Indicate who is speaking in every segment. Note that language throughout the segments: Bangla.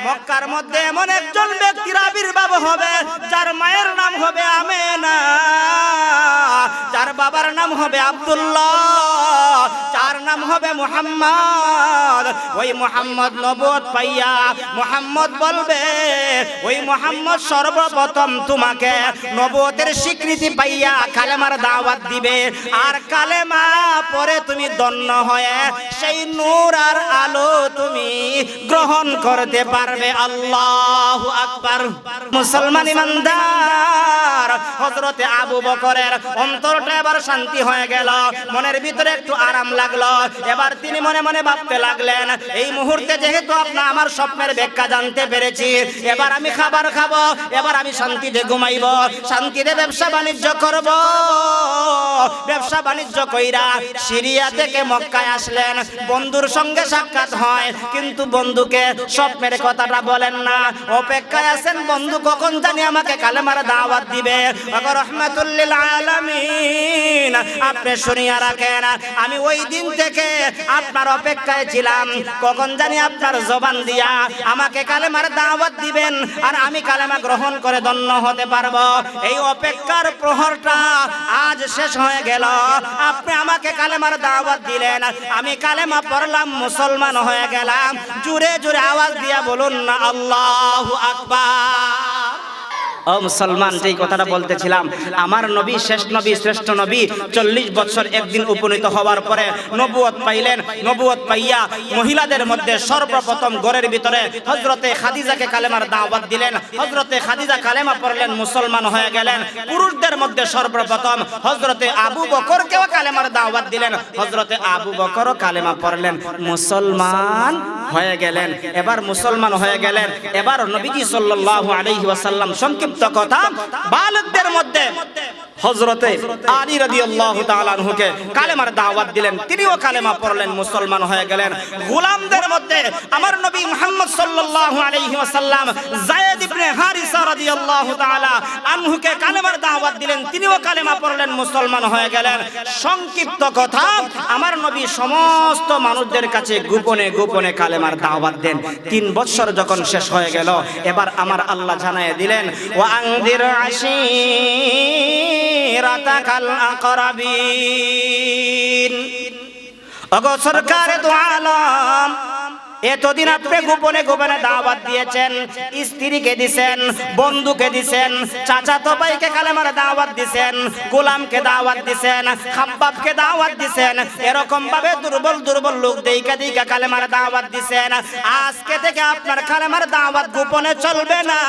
Speaker 1: মক্কার মধ্যে এমন একজন ব্যক্তির আবির্ভাব হবে যার মায়ের নাম হবে আমেনা, যার বাবার নাম হবে আব্দুল্লাহ, যার নাম হবে মুহাম্মদ। ওই মুহাম্মদ নবুয়ত পাইয়া মুহাম্মদ বলবে, ওই মুহাম্মদ সর্বপ্রথম তোমাকে নবুয়তের স্বীকৃতি পাইয়া কালেমার দাওয়াত দিবে, আর কালেমা পরে তুমি ধন্য হয়ে সেই নূর আর আলো তুমি গ্রহণ করতে পারবে। আল্লাহু আকবার। মুসলমান ইমানদার হযরতে আবু বকরের অন্তরটা এবার শান্তি হয়ে গেল, মনের ভিতরে একটু আরাম লাগলো। এবার তিনি মনে মনে ভাবতে লাগলেন, এই মুহূর্তে যেহেতু আপনি আমার স্বপ্নের ব্যাখ্যা জানতে পেরেছি, এবার আমি খাবার খাবো, এবার আমি শান্তিতে ঘুমাইবো, শান্তিতে ব্যবসা বাণিজ্য করব। ব্যবসা বাণিজ্য কইরা সিরিয়া থেকে মক্কায় আসলেন, বন্ধুর সঙ্গে সাক্ষাৎ হয়, কিন্তু বন্ধুকে স্বপ্নের কথাটা বলেন না, অপেক্ষায় আছেন বন্ধু কখন জানি আমাকে কালেমার দাওয়াত দিবে। রহমাতুল লিল আলামিন, আপনি শুনিয়া রাখেন, আমি ওই দিন থেকে আপনার অপেক্ষায় ছিলাম, কখন জানি আপনার জবান দিয়া আমাকে কালেমার দাওয়াত দিবেন আর আমি কালেমা গ্রহণ করে ধন্য হতে পারবো। এই অপেক্ষার প্রহরটা আজ শেষ হয়ে গেল। আপনি আমাকে কালেমার দাওয়াত দিলেন, আমি কালেমা পড়লাম, মুসলমান হয়ে গেলাম। জোরে জোরে আওয়াজ দিয়া বলুন না আল্লাহু আকবার। ও মুসলমান, যেই কথাটা বলতেছিলাম, আমার নবী শেষ নবী, শ্রেষ্ঠ নবী 40 বছর একদিন উপনীত হওয়ার পরে নবুয়ত পাইলেন। নবুয়ত পাইয়া মহিলাদের মধ্যে সর্বপ্রথম ঘরের ভিতরে হযরতে খাদিজাকে কালেমার দাওয়াত দিলেন। হযরতে খাদিজা কালেমা পড়লেন, মুসলমান হয়ে গেলেন। পুরুষদের মধ্যে সর্বপ্রথম হযরতে আবু বকরকেও কালেমার দাওয়াত দিলেন। হযরতে আবু বকরও কালেমা পড়লেন, মুসলমান হয়ে গেলেন। এবার মুসলমান হয়ে গেলেন। এবার নবীজি সাল্লাল্লাহু আলাইহি ওয়াসাল্লাম সংক্ষিপ্ত কথা বালকদের মধ্যে হযরতে আলী রাদিয়াল্লাহু তাআলা আনহুকে কালেমার দাওয়াত দিলেন, তিনিও কালেমা পড়লেন, মুসলমান হয়ে গেলেন। গোলামদের মধ্যে আমার নবী মুহাম্মদ সাল্লাল্লাহু আলাইহি ওয়াসাল্লাম যায়েদ ইবনে হারিসা রাদিয়াল্লাহু তাআলা আনহুকে কালেমার দাওয়াত দিলেন, তিনিও কালেমা পড়লেন, মুসলমান হয়ে গেলেন। সংক্ষিপ্ত কথা, আমার নবী সমস্ত মানুষদের কাছে গোপনে গোপনে কালেমার দাওয়াত দেন। 3 বছর যখন শেষ হয়ে গেল, এবার আমার আল্লাহ জানায় দিলেন, ওয়া আনদির আশীরাতাকাল আকরাবিন। ওগো সরকারে দু আলম, এতদিন আপনি গোপনে গোপনে দাওয়াত দিয়েছেন, স্ত্রীকে দিছেন, বন্ধুকে দিছেন, চাচাতো ভাইকে কালেমার দাওয়াত দিছেন, গোলামকে দাওয়াত দিছেন, খাব্বাবকে দাওয়াত দিছেন, এরকম ভাবে দুর্বল দুর্বল লোক দেইকা দেইকা কালেমার দাওয়াত দিছেন। আজকে থেকে আপনার কালেমার দাওয়াত গোপনে চলবে না,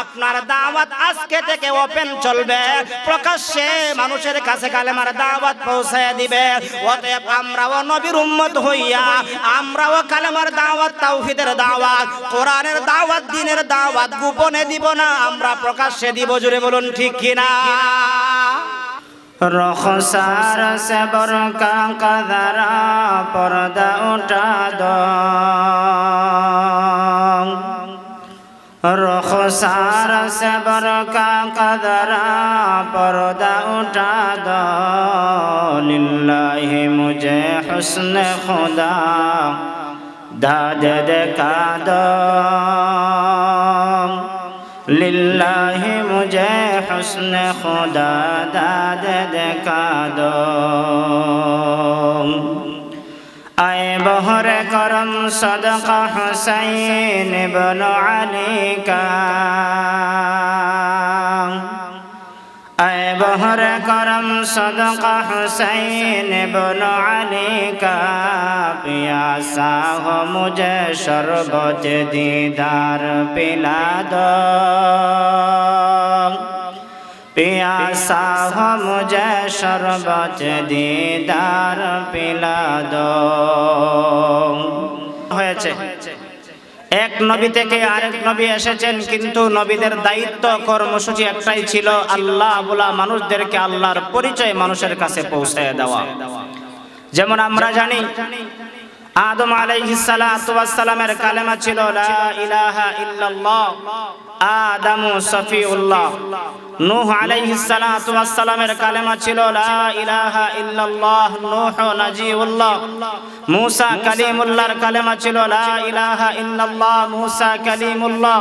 Speaker 1: আপনার দাওয়াত আজকে থেকে ওপেন চলবে, প্রকাশ্যে মানুষের কাছে কালেমার দাওয়াত পৌঁছায় দিবে। অতএব আমরাও নবীর উম্মত হইয়া আমরাও কালেমা দাওয়াত, তাওহীদের দাওয়াত, কোরআনের দাওয়াত, দ্বীনের দাওয়াত গোপনে দিব না, আমরা প্রকাশ্যে দিব। জোরে বলুন ঠিক কিনা।
Speaker 2: রখসার সে বরকা কাদারা পর্দা উঠা দো, রখসার সে বরকা কাদারা পর্দা উঠা দো, লিল্লাহি মুঝে হুসনে খুদা দাদ দেখা দো, লিল্লাহি মুঝে হুসনে খুদা দাদ দেখা দো। আয়ে বহরে করম সদকা হুসাইন ইবনে আলী কা, আয়ে বহরে করম সদকা হুসাইন ইবনে আলী কা, পিয়াসা হো মুঝে শরবত দীদার পিলা দো, পিয়াসা হো মুঝে শরবত দীদার পিলা দো। হয়েছে এক নবী থেকে আরেক নবী এসেছেন, কিন্তু নবীদের দায়িত্ব কর্মসূচি একটাই ছিল, আল্লাহ বলা মানুষদেরকে আল্লাহর পরিচয় মানুষের কাছে পৌঁছে দেওয়া। যেমন আমরা জানি আদম আলাইহিস সালাতু ওয়াস সালামের কালেমা ছিল লা ইলাহা ইল্লাল্লাহ, আদামু সফিউল্লাহ। নূহ আলাইহিস সালাতু ওয়াস সালামের কালেমা ছিল লা ইলাহা ইল্লাল্লাহ, নূহ নাজিউল্লাহ। মূসা কালিমুল্লাহর কালেমা ছিল লা ইলাহা ইল্লাল্লাহ, মূসা কালিমুল্লাহ।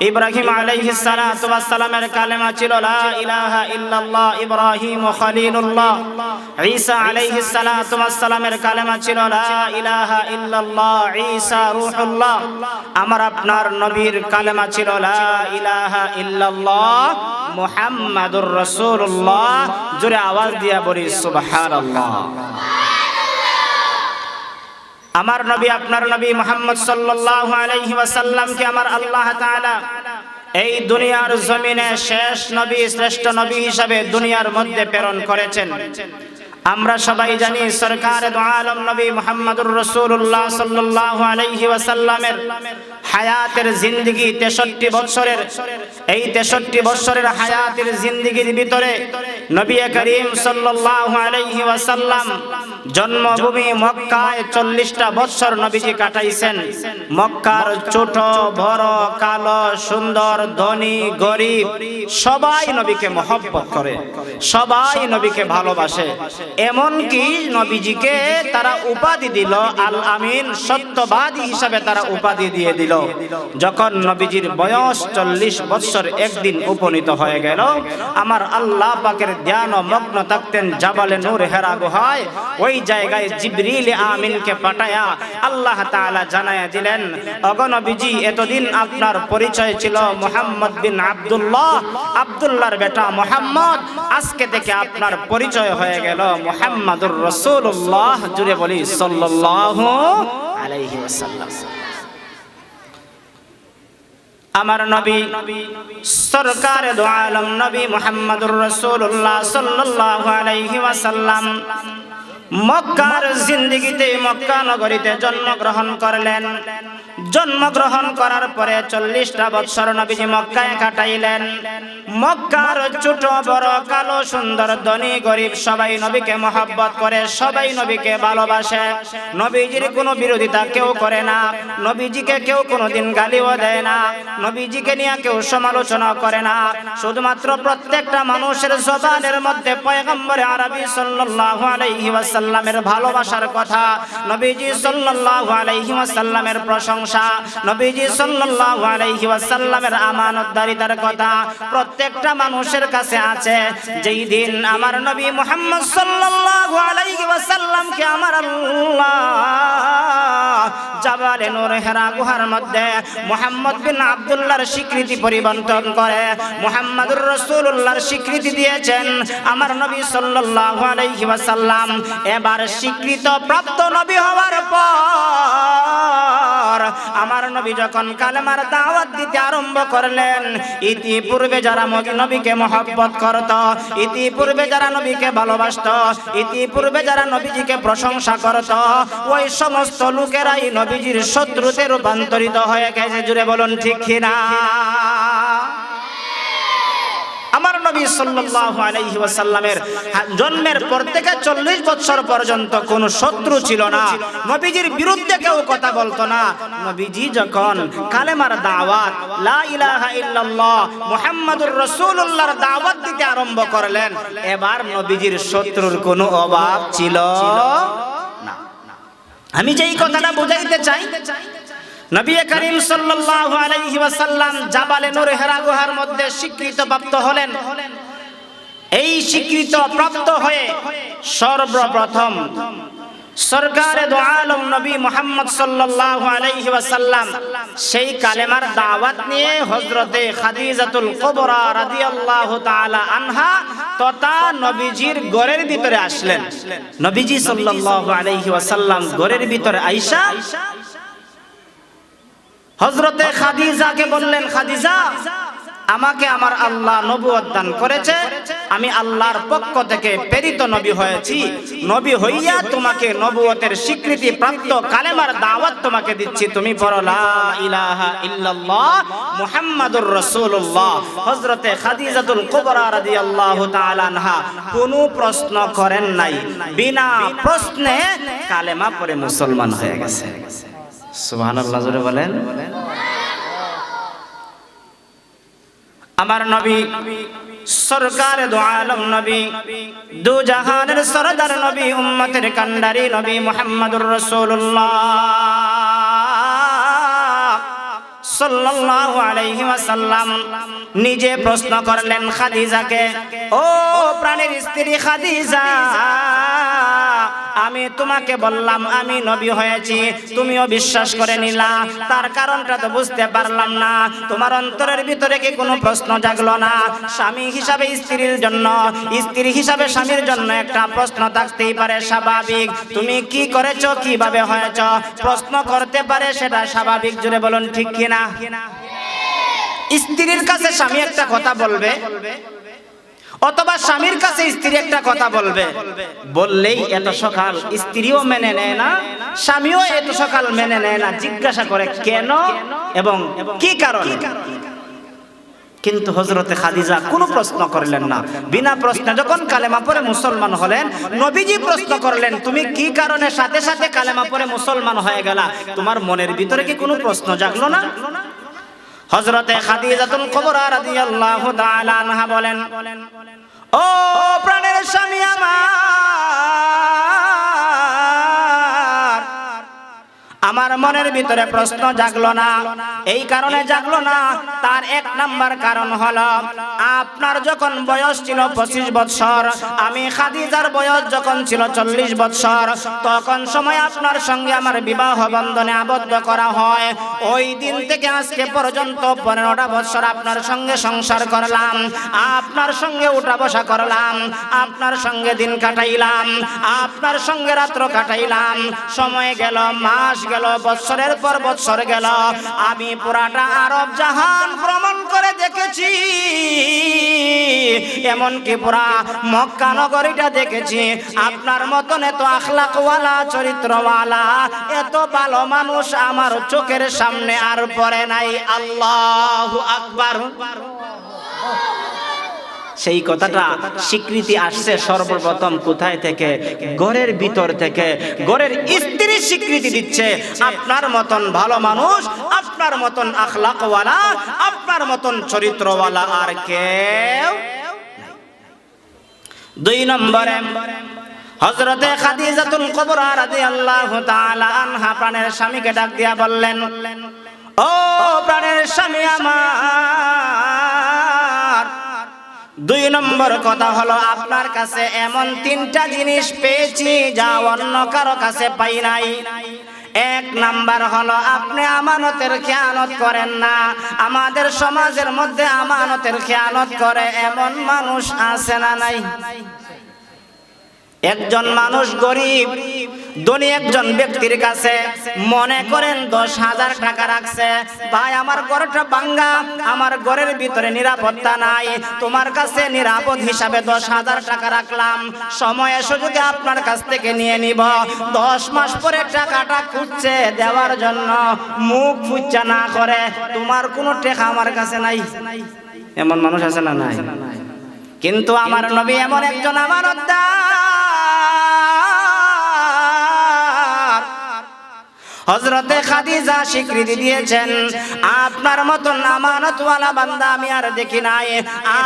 Speaker 2: ইব্রাহিম আলাইহিস সালাতু ওয়াস সালামের কালেমা ছিল লা ইলাহা ইল্লাল্লাহ, ইব্রাহিম খলিলুল্লাহ। ঈসা আলাইহিস সালাতু ওয়াস সালামের কালেমা ছিল লা ইলাহা ইল্লাল্লাহ, ঈসা রূহুল্লাহ। আমার আপনার নবীর কালেমা ছিল লা ইলাহা ইল্লাল্লাহ, মুহাম্মাদুর রাসূলুল্লাহ। জোরে আওয়াজ দিয়া বলি সুবহানাল্লাহ। আমার নবী আপনার নবী মুহাম্মদ সাল্লাল্লাহু আলাইহি ওয়াসাল্লামকে আমার আল্লাহ তাআলা এই দুনিয়ার জমিনে শেষ নবী, শ্রেষ্ঠ নবী হিসাবে দুনিয়ার মধ্যে প্রেরণ করেছেন। আমরা সবাই জানি সরকারে দু আলম নবী মুহাম্মদুর রাসূলুল্লাহ সাল্লাল্লাহু আলাইহি ওয়াসাল্লামের হায়াতের জিন্দেগি 63 বছরের। এই 63 বছরের হায়াতের জিন্দেগির ভিতরে নবী করিম সাল্লাল্লাহু আলাইহি ওয়াসাল্লাম জন্মভূমি মক্কায় 40টা বছর নবীজি কাটাইছেন। মক্কার ছোট বড়, কালো সুন্দর, ধনী গরিব সবাই নবীকে মহব্বত করে, সবাই নবীকে ভালোবাসে। এমনকি নবীজিকে তারা উপাধি দিল আল আমিন, সত্যবাদী হিসাবে তারা উপাধি দিয়ে দিল। যখন নবীজির বয়স 40 বছর একদিন উপনীত হয়ে গেল, আমার আল্লাহ পাকের ধ্যান মগ্ন থাকতেন জাবালে নূর হেরা গুহায়। ওই জায়গায় জিবরিল আমিনকে পাঠায়া আল্লাহ তাআলা জানায়া দিলেন, ওগো নবীজি, এতদিন আপনার পরিচয় ছিল মুহাম্মদ বিন আব্দুল্লাহ, আব্দুল্লাহর বেটা মুহাম্মদ। আজকে থেকে আপনার পরিচয় হয়ে গেল মুহাম্মাদুর রাসূলুল্লাহ। জুড়ে বলি সাল্লাল্লাহু আলাইহি ওয়াসাল্লাম। আমার নবী সরকারে দু আলম নবী মুহাম্মদুর রাসূলুল্লাহ সাল্লাল্লাহু আলাইহি ওয়াসাল্লাম মক্কার জিন্দেগিতে, মক্কা নগরীতে জন্মগ্রহণ করলেন। জন্মগ্রহণ করার পরে 40টা বছর নবীজি মক্কায় কাটাইলেন। মক্কার ছোট বড়, কালো সুন্দর, ধনী গরিব সবাই নবীকে মহব্বত করে, সবাই নবীকে ভালোবাসে। নবীজির কোনো বিরোধিতা কেউ করে না, নবীজিকে কেউ কোনোদিন গালিও দেয় না, নবীজিকে নিয়ে কেউ সমালোচনা করে না। শুধুমাত্র প্রত্যেকটা মানুষের জবানের মধ্যে পয়গম্বরে আরবি সাল্লাল্লাহু আলাইহি ওয়াসাল্লামের ভালোবাসার কথা, নবীজি সাল্লাল্লাহু আলাইহি ওয়াসাল্লামের প্রশংসা, নবীজি সাল্লাল্লাহু আলাইহি ওয়াসাল্লামের আমানতদারিতার কথা প্রত্যেকটা মানুষের কাছে আছে। যেই দিন আমার নবী মুহাম্মদ সাল্লাল্লাহু আলাইহি ওয়াসাল্লামকে আমার আল্লাহ জাবালে নূর হেরা গুহার মধ্যে মুহাম্মদ বিন আব্দুল্লাহর স্বীকৃতি পরিবর্তন করে মুহাম্মাদুর রাসূলুল্লাহর স্বীকৃতি দিয়েছেন আমার নবী সাল্লাল্লাহু আলাইহি ওয়াসাল্লাম। এবার স্বীকৃত প্রাপ্ত নবী হওয়ার পর আমার নবী যখন কালেমার দাওয়াত দিতে আরম্ভ করলেন, ইতিপূর্বে যারা নবীকে মহব্বত করত, ইতিপূর্বে যারা নবীকে ভালোবাসত, ইতিপূর্বে যারা নবীজিকে প্রশংসা করত, ওই সমস্ত লোকেরাই নবীজির শত্রুতে রূপান্তরিত হয়ে গেছে। জুড়ে বলুন ঠিক কিনা? আমার নবী সাল্লাল্লাহু আলাইহি ওয়াসাল্লামের জন্মের পর থেকে 40 বছর পর্যন্ত কোনো শত্রু ছিল না, নবীজির বিরুদ্ধে কেউ কথা বলতো না। নবীজি যখন কালেমার দাওয়াত লা ইলাহা ইল্লাল্লাহ মুহাম্মাদুর রাসূলুল্লাহর দাওয়াত দিতে আরম্ভ করলেন, এবার নবীজির শত্রুর কোনো অভাব ছিল না। আমি যেই কথাটা বুঝাইতে চাই, নবী করিম সাল্লাল্লাহু আলাইহি ওয়াসাল্লাম জাবালে নূর হেরা গুহার মধ্যে স্বীকৃত প্রাপ্ত হলেন। এই স্বীকৃত প্রাপ্ত হয়ে সর্বপ্রথম সরকারে দু আলম নবী মুহাম্মদ সাল্লাল্লাহু আলাইহি ওয়াসাল্লাম সেই কালেমার দাওয়াত নিয়ে হযরতে খাদিজাতুল কুবরা রাদিয়াল্লাহু তাআলা আনহা তথা নবীজির ঘরের ভিতরে আসলেন। নবীজি সাল্লাল্লাহু আলাইহি ওয়াসাল্লাম ঘরের ভিতরে আয়েশা হযরতে খাদিজাকে বললেন, খাদিজা, আমাকে আমার আল্লাহ নবুয়ত দান করেছে, আমি আল্লাহর পক্ষ থেকে প্রেরিত নবী হয়েছি, নবী হইয়া তোমাকে নবুয়তের স্বীকৃতি প্রাপ্ত কালেমার দাওয়াত তোমাকে দিচ্ছি, তুমি পড়ো লা ইলাহা ইল্লাল্লাহ মুহাম্মাদুর রাসূলুল্লাহ। হযরতে খাদিজাতুল কুবরা রাদিয়াল্লাহু তাআলা আনহা কোনো প্রশ্ন করেন নাই, বিনা প্রশ্নে কালেমা পড়ে মুসলমান হয়ে গেছে। সুবহানাল্লাহ জোরে বলেন। আমার নবী সরকার দু আলম নবী, দু জাহানের সরদার নবী, উম্মতের কান্ডারি নবী মুহাম্মাদুর রাসূলুল্লাহ সাল্লাল্লাহু আলাইহি ওয়াসাল্লাম নিজে প্রশ্ন করলেন খাদিজাকে, ও প্রাণের স্ত্রী খাদিজা, আমি তোমাকে বললাম আমি নবী হয়েছি, তুমিও বিশ্বাস করে নিলা, তার কারণটা তো বুঝতে পারলাম না, তোমার অন্তরের ভিতরে কি কোনো প্রশ্ন জাগলো না? স্বামী হিসাবে স্ত্রীর জন্য, স্ত্রী হিসাবে স্বামীর জন্য একটা প্রশ্ন থাকতেই পারে, স্বাভাবিক। তুমি কি করেছো, কিভাবে হয়েছ, প্রশ্ন করতে পারে, সেটা স্বাভাবিক। জুড়ে বলুন ঠিক কিনা? স্ত্রীর কাছে স্বামী একটা কথা বলবে, অথবা স্বামীর কাছে স্ত্রী একটা কথা বলবে, বললেই এত সকাল স্ত্রীও মেনে নেয় না, স্বামীও এত সকাল মেনে নেয় না, জিজ্ঞাসা করে কেন এবং কি কারণে। কিন্তু হযরতে খাদিজা কোনো প্রশ্ন করলেন না, বিনা প্রশ্নে যখন কালেমা পড়ে মুসলমান হলেন, নবীজি প্রশ্ন করলেন তুমি কি কারণে সাথে সাথে কালেমা পড়ে মুসলমান হয়ে গেলা, তোমার মনের ভিতরে কি কোনো প্রশ্ন জাগলো না? হযরতে খাদিজাতুল কুবরা রাদিয়াল্লাহু তাআলা আনহা বলেন, ও প্রাণের স্বামী আমার মনের ভিতরে প্রশ্ন জাগলো না। এই কারণে জাগলো না, তার এক নাম্বার কারণ হলো আপনার যখন বয়স ছিল 25 বছর, আমি খাদিজার বয়স যখন ছিল 40 বছর, তখন সময় আপনার সঙ্গে আমার বিবাহ বন্ধনে আবদ্ধ করা হয়। ওই দিন থেকে আজকে পর্যন্ত 15টা বছর আপনার সঙ্গে সংসার করলাম, আপনার সঙ্গে উঠা বসা করলাম, আপনার সঙ্গে দিন কাটাইলাম, আপনার সঙ্গে রাত্র কাটাইলাম। সময় গেল, মাস গেল, বছরের পর বছর গেল, আমি পুরাটা আরব জাহান ভ্রমণ করে দেখেছি, এমনকি পুরা মক্কা নগরীটা দেখেছি। আপনার মতন এত আখলাকওয়ালা, চরিত্রওয়ালা, এত ভালো মানুষ আমার চোখের সামনে আর পড়ে নাই। আল্লাহু আকবার। সেই কথাটা স্বীকৃতি আসছে সর্বপ্রথম কোথায় থেকে? ঘরের ভিতর থেকে। ঘরের স্ত্রী স্বীকৃতি দিচ্ছে আপনার মতন ভালো মানুষ, আপনার মতন আখলাকওয়ালা, আপনার মতন চরিত্রওয়ালা আর কেউ। 2 নম্বরে হযরতে খাদিজাতুল কুবরা রাদিয়াল্লাহু তাআলা আনহা প্রাণের স্বামীকে ডাক দিয়া বললেন, ও প্রাণের স্বামী আমার, 2 নম্বর কথা হলো আপনার কাছে এমন 3টা জিনিস পেয়েছি যা অন্য কারো কাছে পাই নাই। 1 নাম্বার হলো আপনি আমানতের খেয়ানত করেন না। আমাদের সমাজের মধ্যে আমানতের খেয়ানত করে এমন মানুষ আছে না নাই? একজন মানুষ গরিব ধনী একজন ব্যক্তির কাছে মনে করেন 10,000 টাকা রাখছে, ভাই আমার ঘরটা ভাঙা, আমার ঘরের ভিতরে নিরাপত্তা নাই, তোমার কাছে নিরাপদ হিসাবে 10,000 টাকা রাখলাম, সময়ে সুযোগে আপনার কাছ থেকে নিয়ে নিব। 10 মাস পরে টাকাটা খুঁজছে দেওয়ার জন্য, মুখ ফুচ্চা না করে, তোমার কোনো টাকা আমার কাছে নাই। এমন মানুষ আছে না নাই? কিন্তু আমার নবী এমন একজন আমানতদার, হযরতে খাদিজা স্বীকৃতি দিয়েছেন আপনার মতন আমানতওয়ালা বান্দা আমি আর দেখি নাই,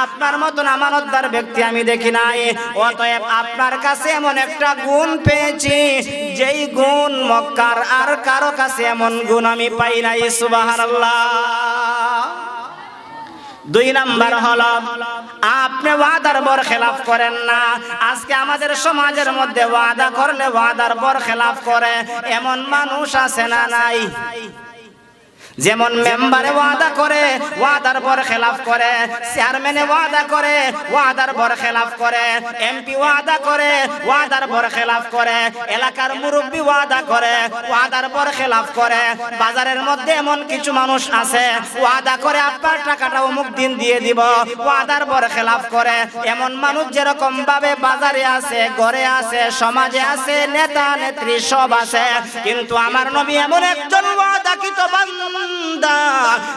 Speaker 2: আপনার মতন আমানতদার ব্যক্তি আমি দেখি নাই। অতএব আপনার কাছে এমন একটা গুণ পেয়েছি, যেই গুণ মক্কার আর কারো কাছে এমন গুণ আমি পাই নাই। সুবহানাল্লাহ। 2 নাম্বার হলো আপনি ওয়াদার বরখেলাফ করেন না। আজকে আমাদের সমাজের মধ্যে ওয়াদা করলে ওয়াদার বরখেলাফ করে এমন মানুষ আছে না নাই? যেমন মেম্বারে ওয়াদা করে, ওয়াদার পর খেলাফ করে, চেয়ারম্যানে ওয়াদা করে, ওয়াদার পর খেলাফ করে, এমপি ওয়াদা করে, ওয়াদার পর খেলাফ করে, এলাকার মুরব্বী ওয়াদা করে, ওয়াদার পর খেলাফ করে। বাজারের মধ্যে এমন কিছু মানুষ আছে ওয়াদা করে আপনার টাকাটা অমুক দিন দিয়ে দিব, ওয়াদার পর খেলাফ করে। এমন মানুষ যেরকম ভাবে বাজারে আছে, ঘরে আছে, সমাজে আছে, নেতা নেত্রী সব আছে, কিন্তু আমার নবী এমন একজন ওয়াদাকৃত বান্দা,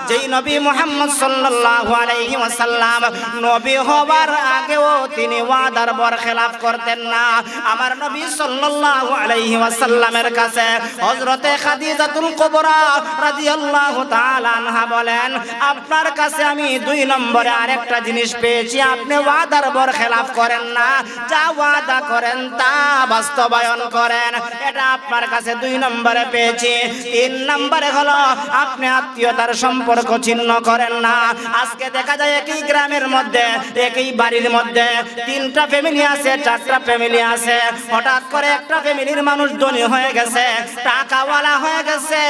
Speaker 2: যেই নবী মুহাম্মদ সাল্লাল্লাহু আলাইহি ওয়াসাল্লাম নবী হবার আগেও তিনি ওয়াদার পর খেলাফ করতেন না। আমার নবী সাল্লাল্লাহু আলাইহি ওয়াসাল্লামের কাছে হযরতে খাদিজাতুল কুবরা রাদিয়াল্লাহু তাআলা আনহা বলেন, আপনার কাছে আমি 2 নম্বরে আরেকটা জিনিস পেয়েছি, আপনি ওয়াদার পর খেলাফ করেন না, যা ওয়াদা করেন তা বাস্তবায়ন করেন, এটা আপনার কাছে 2 নম্বরে পেয়েছি। 3 নম্বরে হলো আপনি আত্মীয়তার সম্পর্ক ছিন্ন করেন না। আজকে দেখা যায় একই গ্রামের মধ্যে, একই বাড়ির মধ্যে 3টা ফ্যামিলি আছে, 4টা ফ্যামিলি আছে। হঠাৎ করে একটা ফ্যামিলির মানুষ ধনী হয়ে গেছে, টাকাওয়ালা হয়ে গেছে।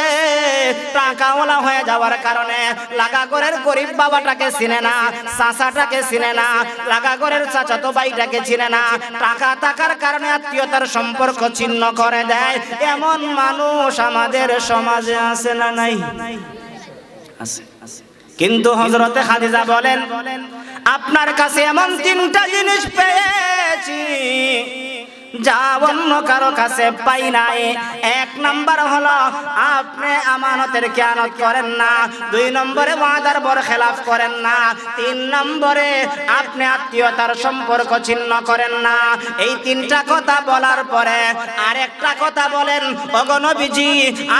Speaker 2: টাকাওয়ালা হয়ে যাওয়ার কারণে লাগাগড়ের গরিব বাবাটাকে চিনে না, চাচাটাকে চিনে না, লাগাগড়ের চাচাতো ভাইটাকে চিনে না। টাকা থাকার কারণে আত্মীয়তার সম্পর্ক ছিন্ন করে দেয়। এমন মানুষ আমাদের সমাজে আছে না নাই? আছে। কিন্তু হযরতে খাদিজা বলেন, আপনার কাছে এমন 3টা জিনিস পেয়েছি যা অন্য কারো কাছে পাই নাই। 1 নাম্বার হলো আপনি আমানতের খেয়ানত করেন না, 2 নম্বরে ওয়াদার পর খেলাফ করেন না, 3 নম্বরে আপনি আত্মীয়তার সম্পর্ক ছিন্ন করেন না। এই 3টা কথা বলার পরে আরেকটা কথা বলেন, ওগো নবীজি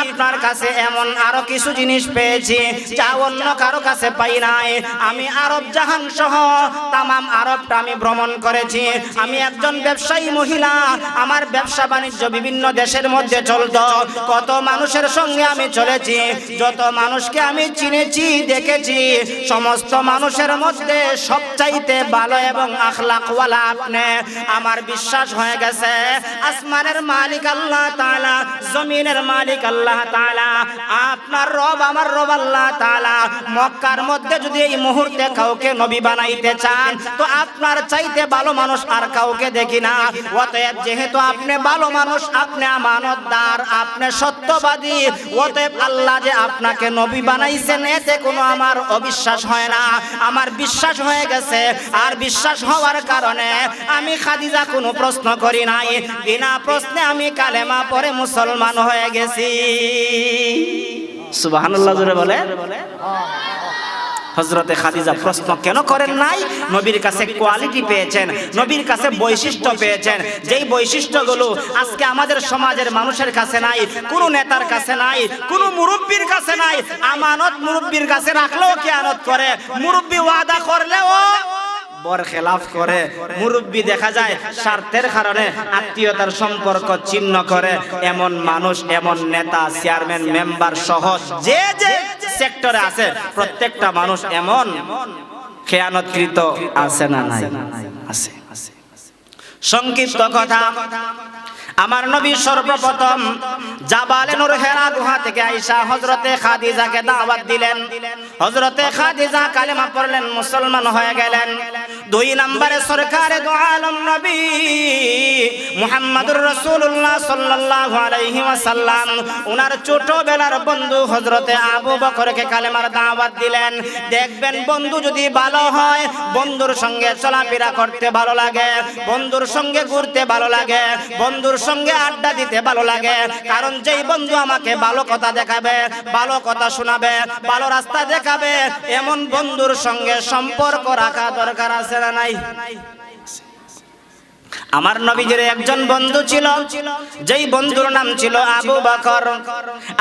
Speaker 2: আপনার কাছে এমন আরো কিছু জিনিস পেয়েছি যা অন্য কারো কাছে পাই নাই। আমি আরব জাহান সহ তামাম আরবটা আমি ভ্রমণ করেছি। আমি একজন ব্যবসায়ী মহিলা, আমার ব্যবসা বাণিজ্য বিভিন্ন দেশের মধ্যে চলতো। কত মানুষের সঙ্গে আমি চলেছি, যত মানুষকে আমি চিনেছি দেখেছি, সমস্ত মানুষের মধ্যে সবচাইতে ভালো এবং আখলাকওয়ালা আপনি। আমার বিশ্বাস হয়ে গেছে আসমানের মালিক আল্লাহ তাআলা, জমিনের মালিক আল্লাহ তাআলা, আপনার রব আমার রব আল্লাহ তাআলা মক্কার মধ্যে যদি এই মুহূর্তে কাউকে নবী বানাইতে চান তো আপনার চাইতে ভালো মানুষ আর কাউকে দেখি না। অতএব যেহেতু আপনি ভালো মানুষ, আপনি আমানতদার, আপনি সত্যবাদী, অতএব আল্লাহ যে আপনাকে নবী বানাইছেন এতে কোনো আমার অবিশ্বাস হয় না, আমার বিশ্বাস হয়ে গেছে। আর বিশ্বাস হওয়ার কারণে আমি খাদিজা কোনো প্রশ্ন করি নাই, বিনা প্রশ্নে আমি কালেমা পড়ে মুসলমান হয়ে গেছি। সুবহানাল্লাহ জোরে বলে। হযরতে খাদিজা প্রশ্ন কেন করেন নাই? নবীর কাছে কোয়ালিটি পেয়েছেন, নবীর কাছে বৈশিষ্ট্য পেয়েছেন, যেই বৈশিষ্ট্যগুলো আজকে আমাদের সমাজের মানুষের কাছে নাই, কোনো নেতার কাছে নাই, কোনো মুরব্বির কাছে নাই। আমানত মুরব্বির কাছে রাখলেও খেয়ানত করে, মুরব্বি ওয়াদা করলেও বর খেলাফ করে। মুরব্বি দেখা যায় স্বার্থের কারণে আত্মীয়তার সম্পর্ক ছিন্ন করে। এমন মানুষ, এমন নেতা, চেয়ারম্যান, মেম্বার সহ যে যে সেক্টরে আছে প্রত্যেকটা মানুষ এমন খেয়ানতকৃত আছে না নাই? আছে। সংক্ষিপ্ত কথা, আমার নবী সর্বপ্রথম জাবালে নূর হেরা গুহা থেকে আয়েশা হযরতে খাদিজাকে দাওয়াত দিলেন। হযরতে খাদিজা কালেমা পড়লেন, মুসলমান হয়ে গেলেন। 2 নম্বরে সরকারে দু আলম নবী মুহাম্মদুর রাসূলুল্লাহ সাল্লাল্লাহু আলাইহি ওয়াসাল্লাম ওনার ছোটবেলার বন্ধু হযরতে আবু বকরকে কালেমার দাওয়াত দিলেন। দেখবেন বন্ধু যদি ভালো হয়, বন্ধুর সঙ্গে চলাফেরা করতে ভালো লাগে, বন্ধুর সঙ্গে ঘুরতে ভালো লাগে, বন্ধুর সঙ্গে আড্ডা দিতে ভালো লাগে। কারণ যেই বন্ধু আমাকে ভালো কথা দেখাবে, ভালো কথা শোনাবে, ভালো রাস্তা দেখাবে, এমন বন্ধুর সঙ্গে সম্পর্ক রাখা দরকার আছে না নাই? আমার নবীজির একজন বন্ধু ছিল, যেই বন্ধুর নাম ছিল আবু বকর।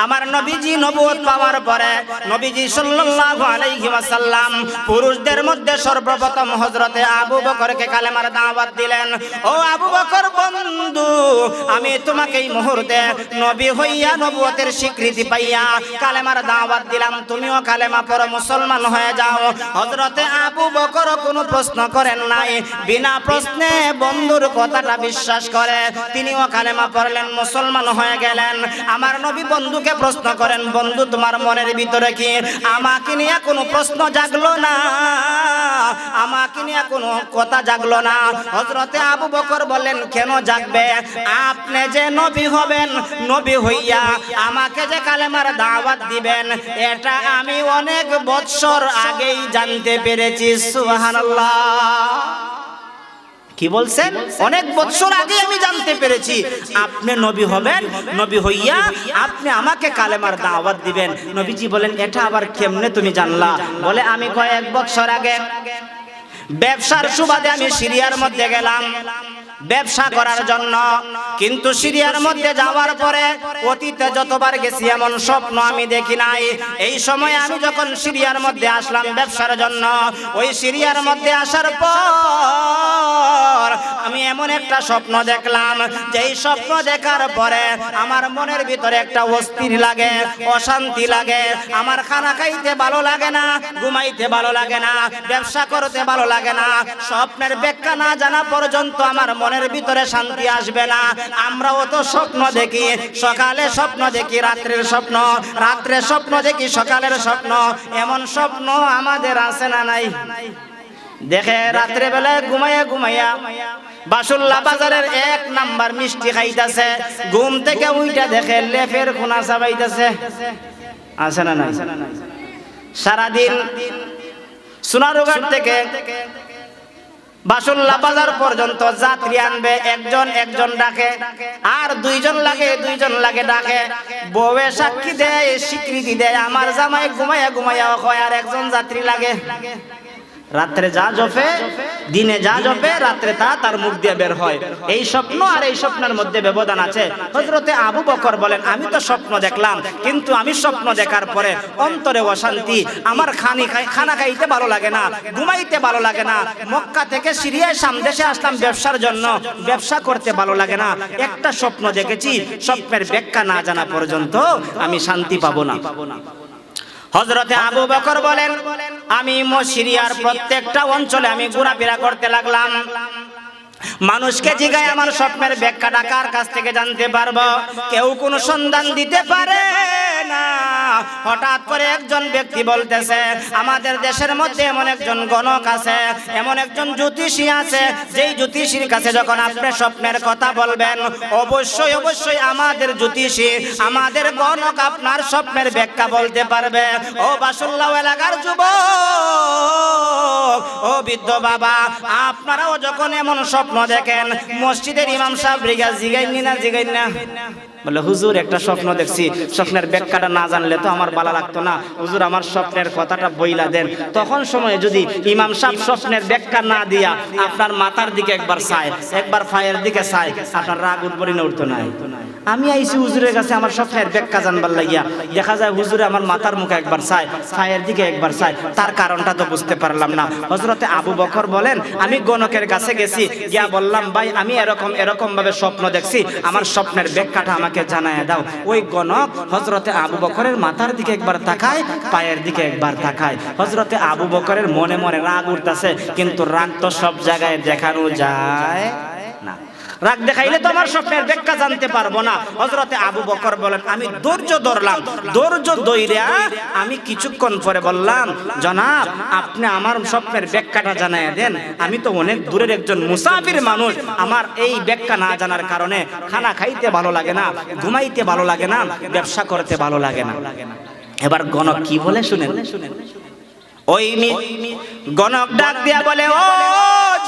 Speaker 2: আমার নবীজি নবুয়ত পাওয়ার পরে নবীজি সাল্লাল্লাহু আলাইহি ওয়াসাল্লাম পুরুষদের মধ্যে সর্বপ্রথম হযরতে আবু বকরকে কালেমার দাওয়াত দিলেন। ও আবু বকর বন্ধু, আমি তোমাকে এই মুহূর্তে নবী হইয়া নবুয়তের স্বীকৃতি পাইয়া কালেমার দাওয়াত দিলাম, তুমিও কালেমা পড়ো, মুসলমান হয়ে যাও। হযরতে আবু বকর কোনো প্রশ্ন করেন নাই, বিনা প্রশ্নে বন্ধুর কথাটা বিশ্বাস করে, তিনিও কালেমা পড়লেন, মুসলমান হয়ে গেলেন। আমার নবী বন্ধুকে প্রশ্ন করেন, বন্ধু তোমার মনের ভিতরে কি আমাকে নিয়ে কোনো প্রশ্ন জাগলো না? আমাকে নিয়ে কোনো কথা জাগলো না? হযরতে আবু বকর বললেন, কেন জাগবে? আপনি যে নবী হবেন, নবী হইয়া আমাকে যে কালেমার দাওয়াত দিবেন, এটা আমি অনেক বছর আগেই জানতে পেরেছি। সুবহানাল্লাহ। কি বলছেন? অনেক বছর আগে আমি জানতে পেরেছি আপনি নবী হবেন, নবী হইয়া আপনি আমাকে কালেমার দাওয়াত দিবেন। নবীজি বলেন, এটা আবার কেমনে তুমি জানলা? বলে, আমি কয়েক বছর আগে ব্যবসার সুবাদে আমি সিরিয়ার মধ্যে গেলাম ব্যবসা করার জন্য, কিন্তু সিরিয়ার মধ্যে যাওয়ার পরে অতীতে যতবার গেছি এমন স্বপ্ন আমি দেখি নাই। এই সময় আমি যখন সিরিয়ার মধ্যে আসলাম ব্যবসার জন্য, ওই সিরিয়ার মধ্যে আসার পর আমি এমন একটা স্বপ্ন দেখলাম, যেই স্বপ্ন দেখার পরে আমার মনের ভিতরে একটা অস্থির লাগে, অশান্তি লাগে। আমার খানা খাইতে ভালো লাগে না, ঘুমাইতে ভালো লাগে না, ব্যবসা করতে ভালো লাগে না। স্বপ্নের ব্যাখ্যা না জানা পর্যন্ত আমার মনের ভিতরে শান্তি আসবে না। আমরাও তো স্বপ্ন দেখি, সকালে স্বপ্ন দেখি, রাত্রের স্বপ্ন, রাত্রে স্বপ্ন দেখি, সকালের স্বপ্ন। এমন স্বপ্ন আমাদের আছে না নাই? দেখে রাত্রে বেলায় ঘুমাইয়া ঘুমাইয়া বাসুল্লা বাজারের 1 নাম্বার মিষ্টি খাইতেছে, ঘুম থেকে উইটা দেখে লেফের কোনা চাবাইতেছে। আছে না নাই? সারাদিন সোনারুঘাট থেকে বাসুল্লা বাজার পর্যন্ত যাত্রী আনবে, একজন ডাকে, আর দুইজন লাগে ডাকে। বউয়ে সাক্ষী দেয়, স্বীকৃতি দেয়, আমার জামাই ঘুমাইয়া ঘুমাইয়া হয়, আর একজন যাত্রী লাগে। রাত্রে যা জপে, দিনে যা জপে, রাত্রে তা তার মুখ দিয়ে বের হয়। এই স্বপ্ন আর এই স্বপ্নের মধ্যে ব্যবধান আছে। হযরতে আবু বকর বলেন, আমি তো স্বপ্ন দেখলাম, কিন্তু আমি স্বপ্ন দেখার পরে অন্তরে অশান্তি। আমার খানা খাইতে ভালো লাগে না, ঘুমাইতে ভালো লাগে না। মক্কা থেকে সিরিয়ায় সামদেশে আসলাম ব্যবসার জন্য, ব্যবসা করতে ভালো লাগে না। একটা স্বপ্ন দেখেছি, স্বপ্নের ব্যাখ্যা না জানা পর্যন্ত আমি শান্তি পাবো না। হযরতে আবু বকর বলেন, আমি সিরিয়ার প্রত্যেকটা অঞ্চলে আমি ঘোরাফেরা করতে লাগলাম। মানুষকে জিগায় আমার স্বপ্নের ব্যাখ্যাটা কার কাছ থেকে জানতে পারবো? কেউ কোনো সন্ধান দিতে পারে না। হঠাৎ করে একজন ব্যক্তি বলতেছে, আমাদের দেশের মধ্যে এমন একজন গণক আছে, এমন একজন জ্যোতিষী আছে, যেই জ্যোতিষীর কাছে যখন আপনি স্বপ্নের কথা বলবেন, অবশ্যই অবশ্যই আমাদের জ্যোতিষী, আমাদের গণক আপনার স্বপ্নের ব্যাখ্যা বলতে পারবে। ও বাসুল্লাহ এলাকার যুবক, ও বৃদ্ধ বাবা, আপনারাও যখন এমন স্বপ্ন দেখেন, মসজিদের ইমাম সাহেব জিগাইনি না? বলে, হুজুর একটা স্বপ্ন দেখছি, স্বপ্নের ব্যাখ্যাটা না জানলে তো আমার ভালো লাগতো না, হুজুর আমার স্বপ্নের কথাটা বইলা দেন। তখন সময়ে যদি ইমাম সাহেব স্বপ্নের ব্যাখ্যা না দিয়া আপনার মাথার দিকে একবার চায়, একবার ফায়ের দিকে চায়, আপনার রাগ উঠবরি না উঠতো না? আমি আইছি হুজুরের কাছে আমার স্বপ্নের ব্যাখ্যা জানবার লাগিয়া, দেখা যায় হুজুরে আমার মাথার মুখে একবার চায়, ফায়ের দিকে একবার চায়, তার কারণটা তো বুঝতে পারলাম না। হযরতে আবু বকর বলেন, আমি গণকের কাছে গেছি, গিয়া বললাম, ভাই আমি এরকম ভাবে স্বপ্ন দেখছি, আমার স্বপ্নের ব্যাখ্যাটা আমাকে জানায় দাও। ওই গণক হযরতে আবু বকরের মাথার দিকে একবার তাকায়, পায়ের দিকে একবার তাকায়। হযরতে আবু বকরের মনে মনে রাগ উঠতেছে, কিন্তু রাগ তো সব জায়গায় দেখানো যায় না। রাগ দেখাইলে তো আমার স্বপ্নের ব্যাখ্যা জানতে পারবো না। হযরতে আবু বকর বলেন, আমি ধৈর্য ধরলাম, ধৈর্য ধইরা আমি কিছুক্ষণ পরে বললাম, জনাব আপনি আমার স্বপ্নের ব্যাখ্যাটা জানায় দেন। আমি তো অনেক দূরের একজন মুসাফির মানুষ, আমার এই ব্যাখ্যা না জানার কারণে খানা খাইতে ভালো লাগে না, ঘুমাইতে ভালো লাগে না, ব্যবসা করতে ভালো লাগে না। এবার গণক কি বলে শুনেন। ওই গণক ডাক দিয়া বলে, ও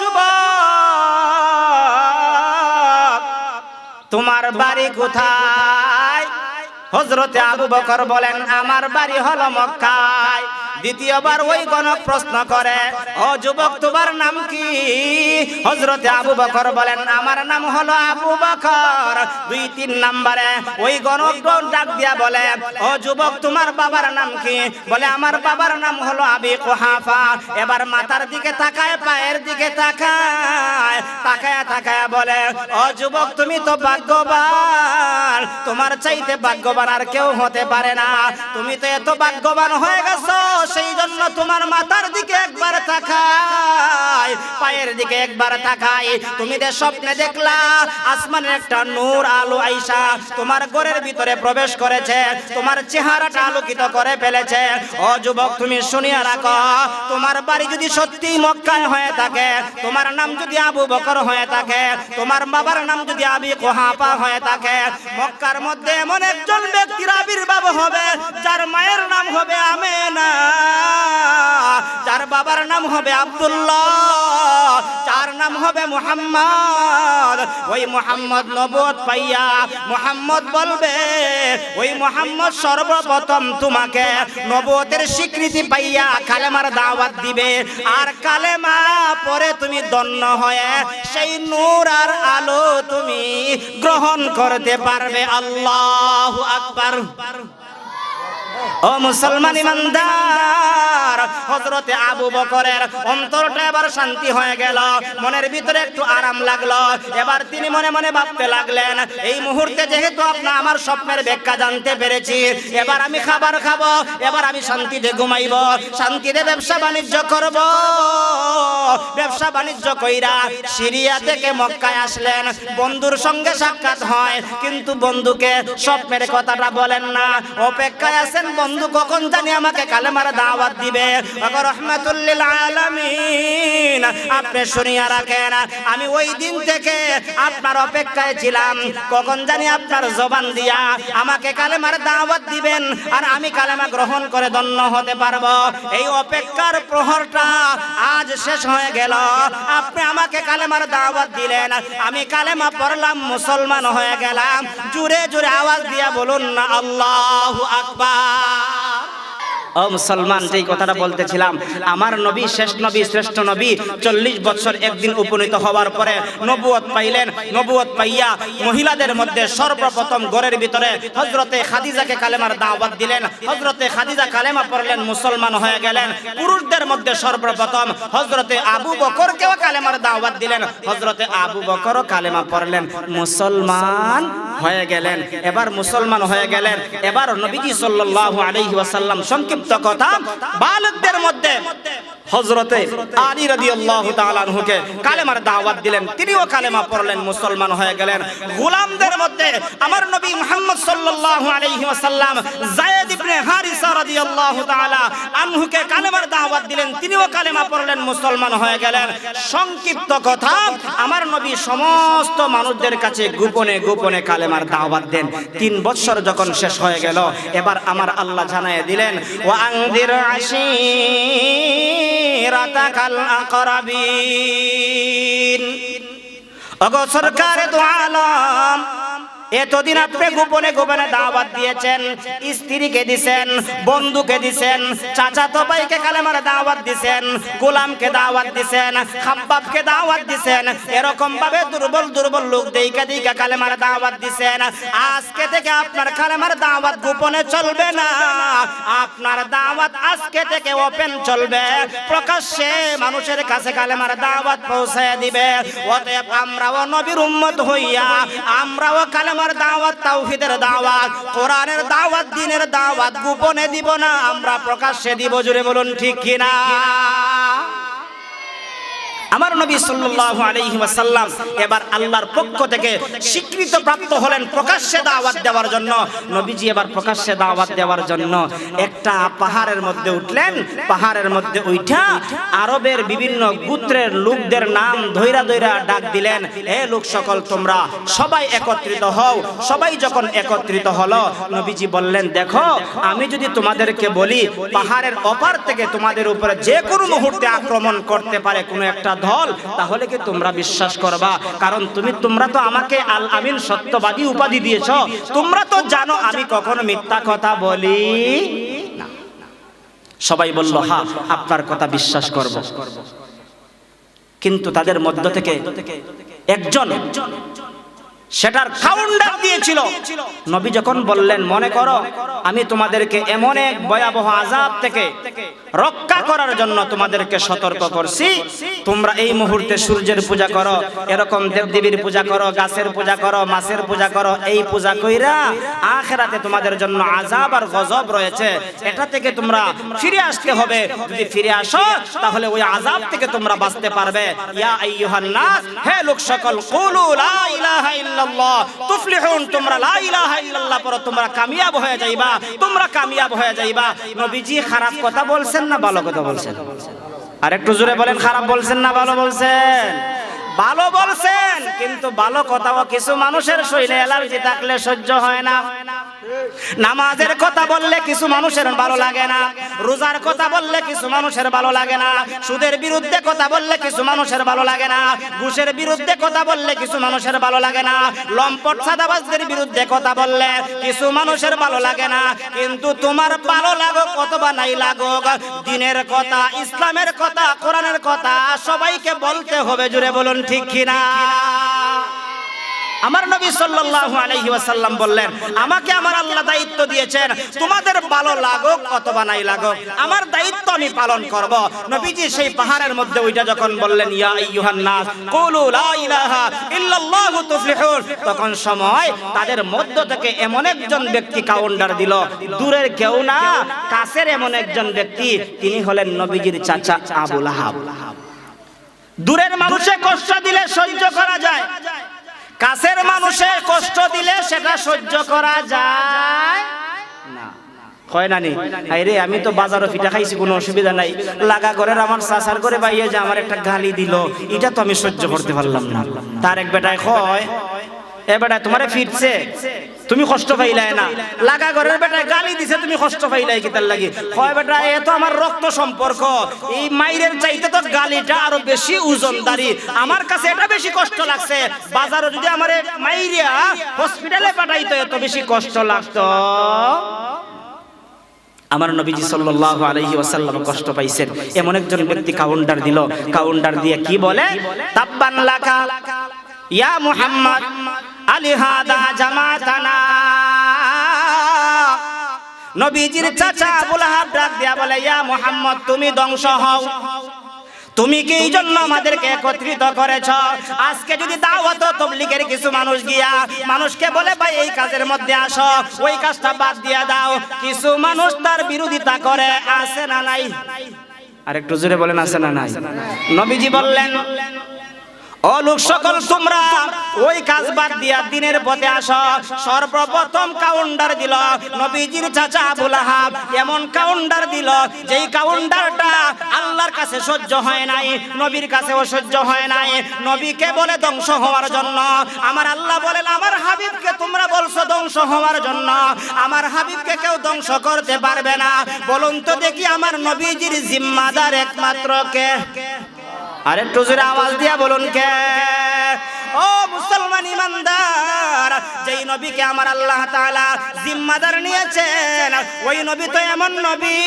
Speaker 2: যুবক, তোমার বাড়ি কোথায়? হযরতে আবু বকর বলেন, আমার বাড়ি হলো মক্কায়। দ্বিতীয়বার ওই গণক প্রশ্ন করে, ও যুবক তোমার নাম কি? হযরতে আবু বকর বলেন, আমার নাম হলো আবু বকর। 2-3 নম্বরে ওই গণক ডাক দিয়া বলে, ও যুবক তোমার বাবার নাম কি? বলে, আমার বাবার নাম হলো আবি কুহাফা। এবার মাথার দিকে তাকায়, পায়ের দিকে তাকায়, তাকায় বলে, ও যুবক তুমি তো ভাগ্যবান, তোমার চাইতে ভাগ্যবান আর কেউ হতে পারে না। তুমি তো এত ভাগ্যবান হয়ে গেছো, সেই জন্য
Speaker 1: তোমার মাথার দিকে একবার তাকাই, পায়ের দিকে একবার তাকাই, তুমি যে স্বপ্নে দেখলা আসমানের একটা নূর আলো আইসা তোমার ঘরের ভিতরে প্রবেশ করেছে, তোমার চেহারাটা আলোকিত করে ফেলেছে। ও যুবক, তুমি শুনিয়া রাখো, তোমার বাড়ি যদি সত্যি মক্কায় হয়ে থাকে, তোমার নাম যদি আবু বকর হয়ে থাকে, তোমার বাবার নাম যদি আবি কুহাফা হয়ে থাকে, মক্কার মধ্যে এমন একজন ব্যক্তির আবির্ভাব হবে যার মায়ের নাম হবে আমেনা, যার বাবার নাম হবে আব্দুল্লাহ, যার নাম হবে মুহাম্মদ। ওই মুহাম্মদ নবুয়ত পাইয়া মুহাম্মদ বলবে, ওই মুহাম্মদ সর্বপ্রথম তোমাকে নবুয়তের স্বীকৃতি পাইয়া কালেমার দাওয়াত দিবে, আর কালেমা পরে তুমি ধন্য হয়ে সেই নূর আর আলো তুমি গ্রহণ করতে পারবে। আল্লাহু আকবার। ও মুসলমান ইমানদার, হযরতে আবু বকরের অন্তরটা এবার শান্তি হয়ে গেল, মনের ভিতরে একটু আরাম লাগলো। এবার তিনি মনে মনে ভাবতে লাগলেন, এই মুহূর্তে যেহেতু আপনার আমার স্বপ্নের ব্যাখ্যা জানতে পেরেছি, এবার আমি খাবার খাবো, এবার আমি শান্তিতে ঘুমাইবো, শান্তিতে ব্যবসা বাণিজ্য করব। ব্যবসা বাণিজ্য কইরা সিরিয়া থেকে মক্কায় আসলেন, বন্ধুর সঙ্গে সাক্ষাৎ হয়, কিন্তু বন্ধুকে স্বপ্নের কথাটা বলেন না, অপেক্ষায় আছেন বন্ধু কখন জানি আমাকে কালেমার দাওয়াত দিবে। রহমাতুল লিল আলামিন, আপনি শুনিয়া রাখেন, আমি ওই দিন থেকে আপনার অপেক্ষায় ছিলাম, কখন জানি আপনার জবান দিয়া আমাকে কালেমার দাওয়াত দিবেন আর আমি কালেমা গ্রহণ করে ধন্য হতে পারবো। এই অপেক্ষার প্রহরটা আজ শেষ হয়ে গেল। আপনি আমাকে কালেমার দাওয়াত দিলেন, আমি কালেমা পড়লাম, মুসলমান হয়ে গেলাম। জোরে জোরে আওয়াজ দিয়া বলুন না আল্লাহু আকবার। ও মুসলমান, যেই কথাটা বলতেছিলাম, আমার নবী শেষ নবী, শ্রেষ্ঠ নবী 40 বছর একদিন উপনীত হওয়ার পরে নবুয়ত পাইলেন। নবুয়ত পাইয়া মহিলাদের মধ্যে সর্বপ্রথম ঘরের ভিতরে হযরতে খাদিজাকে কালেমার দাওয়াত দিলেন। হযরতে খাদিজা কালেমা পড়লেন, মুসলমান হয়ে গেলেন। পুরুষদের মধ্যে সর্বপ্রথম হযরতে আবু বকরকেও কালেমার দাওয়াত দিলেন। হযরতে আবু বকরও কালেমা পড়লেন, মুসলমান হয়ে গেলেন। এবার মুসলমান হয়ে গেলেন। এবার নবীজি সাল্লাল্লাহু আলাইহি ওয়াসাল্লাম সংক্ষিপ্ত কথা, বালকদের মধ্যে হযরতে আলী রাদিয়াল্লাহু তাআলা আনহুকে কালেমার দাওয়াত দিলেন, তিনিও কালেমা পড়লেন, মুসলমান হয়ে গেলেন। গোলামদের মধ্যে আমার নবী মুহাম্মদ সাল্লাল্লাহু আলাইহি ওয়াসাল্লাম যায়েদ ইবনে হারিসা রাদিয়াল্লাহু তাআলা আনহুকে কালেমার দাওয়াত দিলেন, তিনিও কালেমা পড়লেন, মুসলমান হয়ে গেলেন। সংক্ষিপ্ত কথা, আমার নবী সমস্ত মানুষদের কাছে গোপনে গোপনে কালেমার দাওয়াত দেন। 3 বছর যখন শেষ হয়ে গেল, এবার আমার আল্লাহ জানায়ে দিলেন, ওয়া আনদির আশীরাতাকাল আকরাবিন। ওগো সরকারে দু আলম, এতদিন আপনি গোপনে গোপনে দাওয়াত দিয়েছেন, স্ত্রীকে দিছেন, বন্ধুকে দিছেন, চাচাতো ভাইকে কালেমার দাওয়াত দিছেন, গোলামকে দাওয়াত দিছেন, খাব্বাবকে দাওয়াত দিছেন, এরকম ভাবে দুর্বল দুর্বল লোক দেইকা দেইকা কালেমার দাওয়াত দিছেন। আজকে থেকে আপনার কালেমার দাওয়াত গোপনে চলবে না, আপনার দাওয়াত আজকে থেকে ওপেন চলবে, প্রকাশ্যে মানুষের কাছে কালেমার দাওয়াত পৌঁছায় দিবে। অতএব আমরাও নবীর উম্মত হইয়া আমরাও কালেমার দাওয়াত, তাওহীদের দাওয়াত, কোরআনের দাওয়াত, দ্বীনের দাওয়াত গোপনে দিব না, আমরা প্রকাশ্যে দিব। জোরে বলুন ঠিক কিনা? আমার নবী সাল্লাল্লাহু আলাইহি ওয়াসাল্লাম এবার আল্লাহর পক্ষ থেকে স্বীকৃত প্রাপ্ত হলেন প্রকাশ্যে দাওয়াত দেওয়ার জন্য। নবীজি এবার প্রকাশ্যে দাওয়াত দেওয়ার জন্য একটা পাহাড়ের মধ্যে উঠলেন। পাহাড়ের মধ্যে উঠা আরবের বিভিন্ন গোত্রের লোকদের নাম ধইরা ধইরা ডাক দিলেন, হে লোক সকল, তোমরা সবাই একত্রিত হও। সবাই যখন একত্রিত হলো, নবীজি বললেন, দেখো, আমি যদি তোমাদেরকে বলি পাহাড়ের ওপার থেকে তোমাদের উপরে যে কোনো মুহূর্তে আক্রমণ করতে পারে কোনো একটা দল, তাহলে কি তোমরা বিশ্বাস করবা? কারণ তোমরা তো আমাকে আল আমিন, সত্যবাদী উপাধি দিয়েছো। তোমরা তো জানো আমি কখনো মিথ্যা কথা বলি না। সবাই বলল, হ্যাঁ, আপনার কথা বিশ্বাস করব। কিন্তু তাদের মধ্য থেকে একজন সেটার কাউন্টার দিয়েছিল। নবী যখন বললেন, মনে করো
Speaker 2: আমি তোমাদেরকে এমন এক ভয়াবহ আযাব থেকে রক্ষা করার জন্য তোমাদেরকে সতর্ক করছি। তোমরা এই মুহূর্তে সূর্যের পূজা করো, এরকম দেবদেবীর পূজা করো, গাছের পূজা করো, মাছের পূজা করো, এই পূজা কইরা আখিরাতে তোমাদের জন্য আযাব আর গজব রয়েছে, এটা থেকে তোমরা ফিরে আসতে হবে। যদি ফিরে আসো তাহলে ওই আযাব থেকে তোমরা বাঁচতে পারবে। ইয়া আইয়ুহান নাস, হে লোক সকল, কুলু লা ইলাহা ইল্লাল্লাহ তুফলিহুন, তোমরা লা ইলাহা ইল্লাল্লাহ পড়ো, তোমরা কামিয়াব হয়ে যাইবা, তোমরা কামিয়াব হয়ে যাইবা। নবীজি খারাপ কথা বলছেন না ভালো কথা বলছেন? আর একটু জোরে বলেন, খারাপ বলছেন না ভালো বলছেন? ভালো বলছেন, কিন্তু ভালো কথাও কিছু মানুষের শরীরে অ্যালার্জি থাকলে সহ্য হয় না। নামাজের কথা বললে কিছু মানুষের ভালো লাগে না, রোজার কথা বললে কিছু মানুষের ভালো লাগে না, সুদের বিরুদ্ধে কথা বললে কিছু মানুষের ভালো লাগে না, ঘুষের বিরুদ্ধে কথা বললে কিছু মানুষের ভালো লাগে না, লম্পট সাদাবাজদের বিরুদ্ধে কথা বললে কিছু মানুষের ভালো লাগে না। কিন্তু তোমার ভালো লাগুক অথবা নাই লাগুক, দ্বীনের কথা, ইসলামের কথা, কোরআনের কথা সবাইকে বলতে হবে। জুড়ে বলুন ঠিক কিনা? আমার নবী সাল্লাল্লাহু আলাইহি ওয়াসাল্লাম বললেন, আমাকে আমার আল্লাহ দায়িত্ব দিয়েছেন, তোমাদের ভালো লাগুক অথবা নাই লাগুক আমার দায়িত্ব আমি পালন করব। নবীজি সেই পাহাড়ের মধ্যে ওইটা যখন বললেন, ইয়া আইয়ুহান নাস কুলু লা ইলাহা ইল্লাল্লাহু তুফলিহুন, তখন সময় তাদের মধ্য থেকে এমন একজন ব্যক্তি কাউন্টার দিল, দূরের কেউ না, কাছের এমন একজন ব্যক্তি, তিনি হলেন নবীজির চাচা আবু লাহাব। দূরের মানুষে কষ্ট দিলে সহ্য করা যায়, কাছের মানুষে কষ্ট দিলে সেটা সহ্য করা যায় না। কয় নানি, আরে আমি তো বাজারও পিঠা খাইছি, কোনো অসুবিধা নাই, লাগা ঘরের আমার চাচার করে বাইয়ে যে আমার একটা গালি দিল, এটা তো আমি সহ্য করতে পারলাম না। তার এক বেটায় কয়, এ বেটা তোমারে ফিরছে, তুমি কষ্ট পাইলাই না, লাগা ঘরের বেটায় গালি দিছে, তুমি কষ্ট পাইলাই কি তার লাগি? কয় বেটা এ তো আমার রক্ত সম্পর্ক, এই মাইরের চাইতে তো গালিটা আরো বেশি ওজনদারি, আমার কাছে এটা বেশি কষ্ট লাগছে, বাজারে যদি আমারে মাইরিয়া হসপিটালে পাঠাইতো এত বেশি কষ্ট লাগতো। আমার নবীজি সাল্লাল্লাহু আলাইহি ওয়াসাল্লাম কষ্ট পাইছেন, এমন একজন ব্যক্তি কাউন্টার দিল, কাউন্টার দিয়ে কি বলে, তাব্বান লাকা ইয়া মুহাম্মদ আলিহাদা জামাতানা। নবীজির চাচা আবু লাহাব ডাক দিয়া বলে, ইয়া মুহাম্মদ তুমি ধ্বংস হও, তুমি কি এই জন্য আমাদেরকে একত্রিত করেছ? আজকে যদি দাওয়াত ও তাবলীগের কিছু মানুষ গিয়া মানুষকে বলে ভাই এই কাজের মধ্যে আসো, ওই কাজটা বাদ দিয়া দাও, কিছু মানুষ তার বিরোধিতা করে, আছে না নাই? আর একটু জোরে বলেন, আছে না নাই? নবীজি বললেন, ও লোক সকল, তোমরা ওই কাজ বাদ দিয়া দ্বীনের পথে আসো। সর্বপ্রথম কাউন্টার দিল নবীজির চাচা আবু লাহাব, এমন কাউন্টার দিল যেই কাউন্টারটা আল্লাহর কাছে সহ্য হয় নাই, নবীর কাছেও সহ্য হয় নাই। নবীকে বলে ধ্বংস হওয়ার জন্য, আমার আল্লাহ বলেন আমার হাবিবকে তোমরা বলছো ধ্বংস হওয়ার জন্য, আমার হাবিবকে কেউ ধ্বংস করতে পারবে না। বলুন তো দেখি আমার নবীজির জিম্মাদার একমাত্র কে? আর একটু জোরে আওয়াজ দিয়া বলুন কে? ও মুসলমান ইমানদার, যেই নবীকে আমার আল্লাহ তাআলা জিম্মাদার নিয়েছেন, ওই নবী তো এমন নবী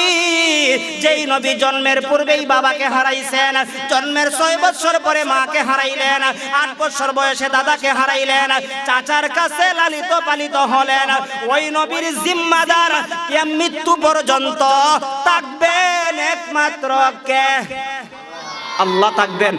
Speaker 2: যেই নবী জন্মের পূর্বেই বাবাকে হারাইছেন, জন্মের 6 বছর পরে মাকে হারাইলেন, 8 বছর বয়সে দাদাকে হারাইলেন, চাচার কাছে লালিত পালিত হলেন। ওই নবীর জিম্মাদার মৃত্যু পর্যন্ত থাকবেন একমাত্র কে? আল্লাহ থাকবেন।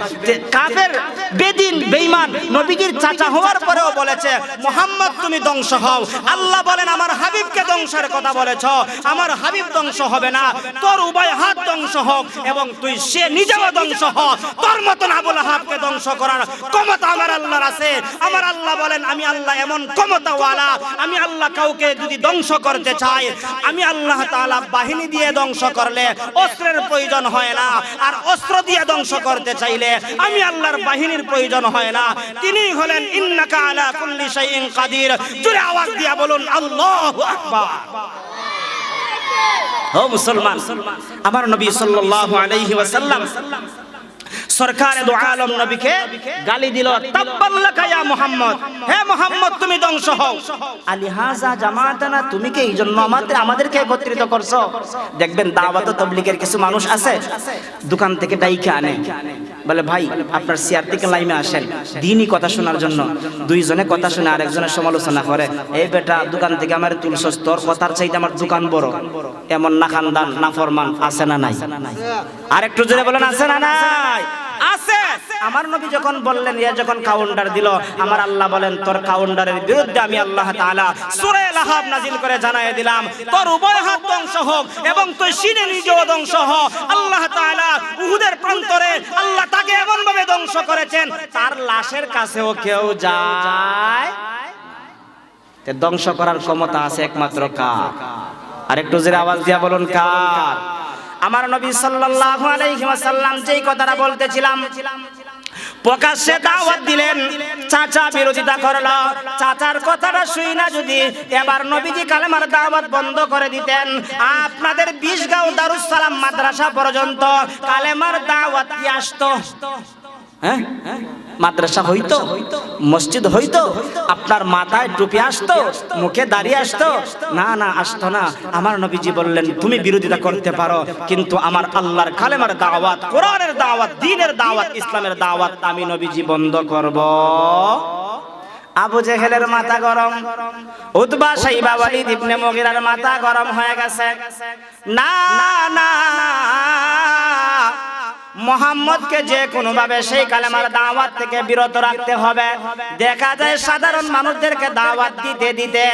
Speaker 2: কাফের বেদিন বেঈমান নবীজির চাচা হওয়ার পরেও বলেছে মুহাম্মদ তুমি ধ্বংস হও। আল্লাহ বলেন আমার হাবিবকে ধ্বংসের কথা বলেছ, আমার হাবিব ধ্বংস হবে না, তোর উভয় হাত ধ্বংস হোক এবং তুই সে নিজেও ধ্বংস হ। তোর মতন আবু লাহাবকে ধ্বংস করার ক্ষমতা আমার আল্লাহর আছে। আমার আল্লাহ বলেন আমি আল্লাহ এমন ক্ষমতাওয়ালা, আমি আল্লাহ কাউকে যদি ধ্বংস করতে চাই, আমি আল্লাহ তাআলা বাহিনী দিয়ে ধ্বংস করলে অস্ত্রের প্রয়োজন হয় না, আর অস্ত্র দিয়ে ধ্বংস করতে চাইলে আমি আল্লাহর বাহিনীর প্রয়োজন হয় না। তিনি হলেন ইন্নাকা আলা কুল্লি শাইইন কাদির। জোরে আওয়াজ দিয়া বলুন আল্লাহু আকবার। ও মুসলমান, আমার নবী সাল্লাল্লাহু আলাইহি ওয়াসাল্লাম সরকারে দু আলম নবীকে গালি দিল, তাব্বান লাকা ইয়া মুহাম্মদ, হে মুহাম্মদ তুমি ধ্বংস হও। আলিহাযা জামাতানা, তুমি কি এইজন্য আমাদেরকে একত্রিত করছো? দেখবেন দাওয়াত ও তাবলীগের কিছু মানুষ আছে দোকান থেকে ডাইকা আনে,
Speaker 1: বলে ভাই আপনার চেয়ার থেকে লাইমে আসেন, দিনই কথা শোনার জন্য। দুইজনে কথা শুনে আরেকজনের সমালোচনা করে, এই বেটা দোকান থেকে আমার তুলছস, তোর কথার চাইতে আমার দোকান বড়। এমন না খানদান না ফরমান আছে না নাই? আর একটু জোরে বলেন আছে না নাই? আছে। আমার নবী যখন বললেন, ইয়া যখন কাউন্টার দিল, আমার আল্লাহ বলেন তোর কাউন্টারের বিরুদ্ধে আমি আল্লাহ তাআলা সূরা লাহাব নাজিল করে জানায় দিলাম, তোর উভয় হাত ধ্বংস হোক এবং তুই সিনে নিজেও ধ্বংস হ। আল্লাহ তাআলা উহুদের প্রান্তরে আল্লাহ তাকে এমন ভাবে ধ্বংস করেছেন, তার লাশের কাছেও কেউ যায়। তে ধ্বংস করার ক্ষমতা আছে একমাত্র কার? আরেকটু জোরে আওয়াজ দিয়া বলুন কার? আমার নবী সাল্লাল্লাহু আলাইহি ওয়াসাল্লাম যেই কথাটা বলতেছিলাম, প্রকাশ্যে দাওয়াত দিলেন, চাচা বিরোধিতা করলো। চাচার কথাটা শুই না যদি এবার নবীজি কালেমার দাওয়াত বন্ধ করে দিতেন, আপনাদের 20 গাঁও দারুস সালাম মাদ্রাসা পর্যন্ত কালেমার দাওয়াত কি আসতো? হ্যাঁ, মাদ্রাসা হইতো, মসজিদ হইতো, আপনার মাথায় টুপি আসতো, মুখে দাঁড়িয়ে আসতো? না না, আসতো না। আমার নবীজি বললেন তুমি বিরোধিতা করতে পারো, কিন্তু আমার আল্লাহর কালেমার দাওয়াত, কোরআনের দাওয়াত, দ্বীনের দাওয়াত, ইসলামের দাওয়াত আমি নবীজি বন্ধ করব। আবু জেহেলের মাথা গরম, উতবা শাইবা ওয়ালিদ ইবনে মুগীরার মাথা গরম হয়ে গেছে। না না, মুহাম্মদকে যে কোনো ভাবে সেই কালেমার দাওয়াত থেকে বিরত রাখতে হবে। দেখা যায় সাধারণ মানুষদেরকে দাওয়াত দিতে দিতে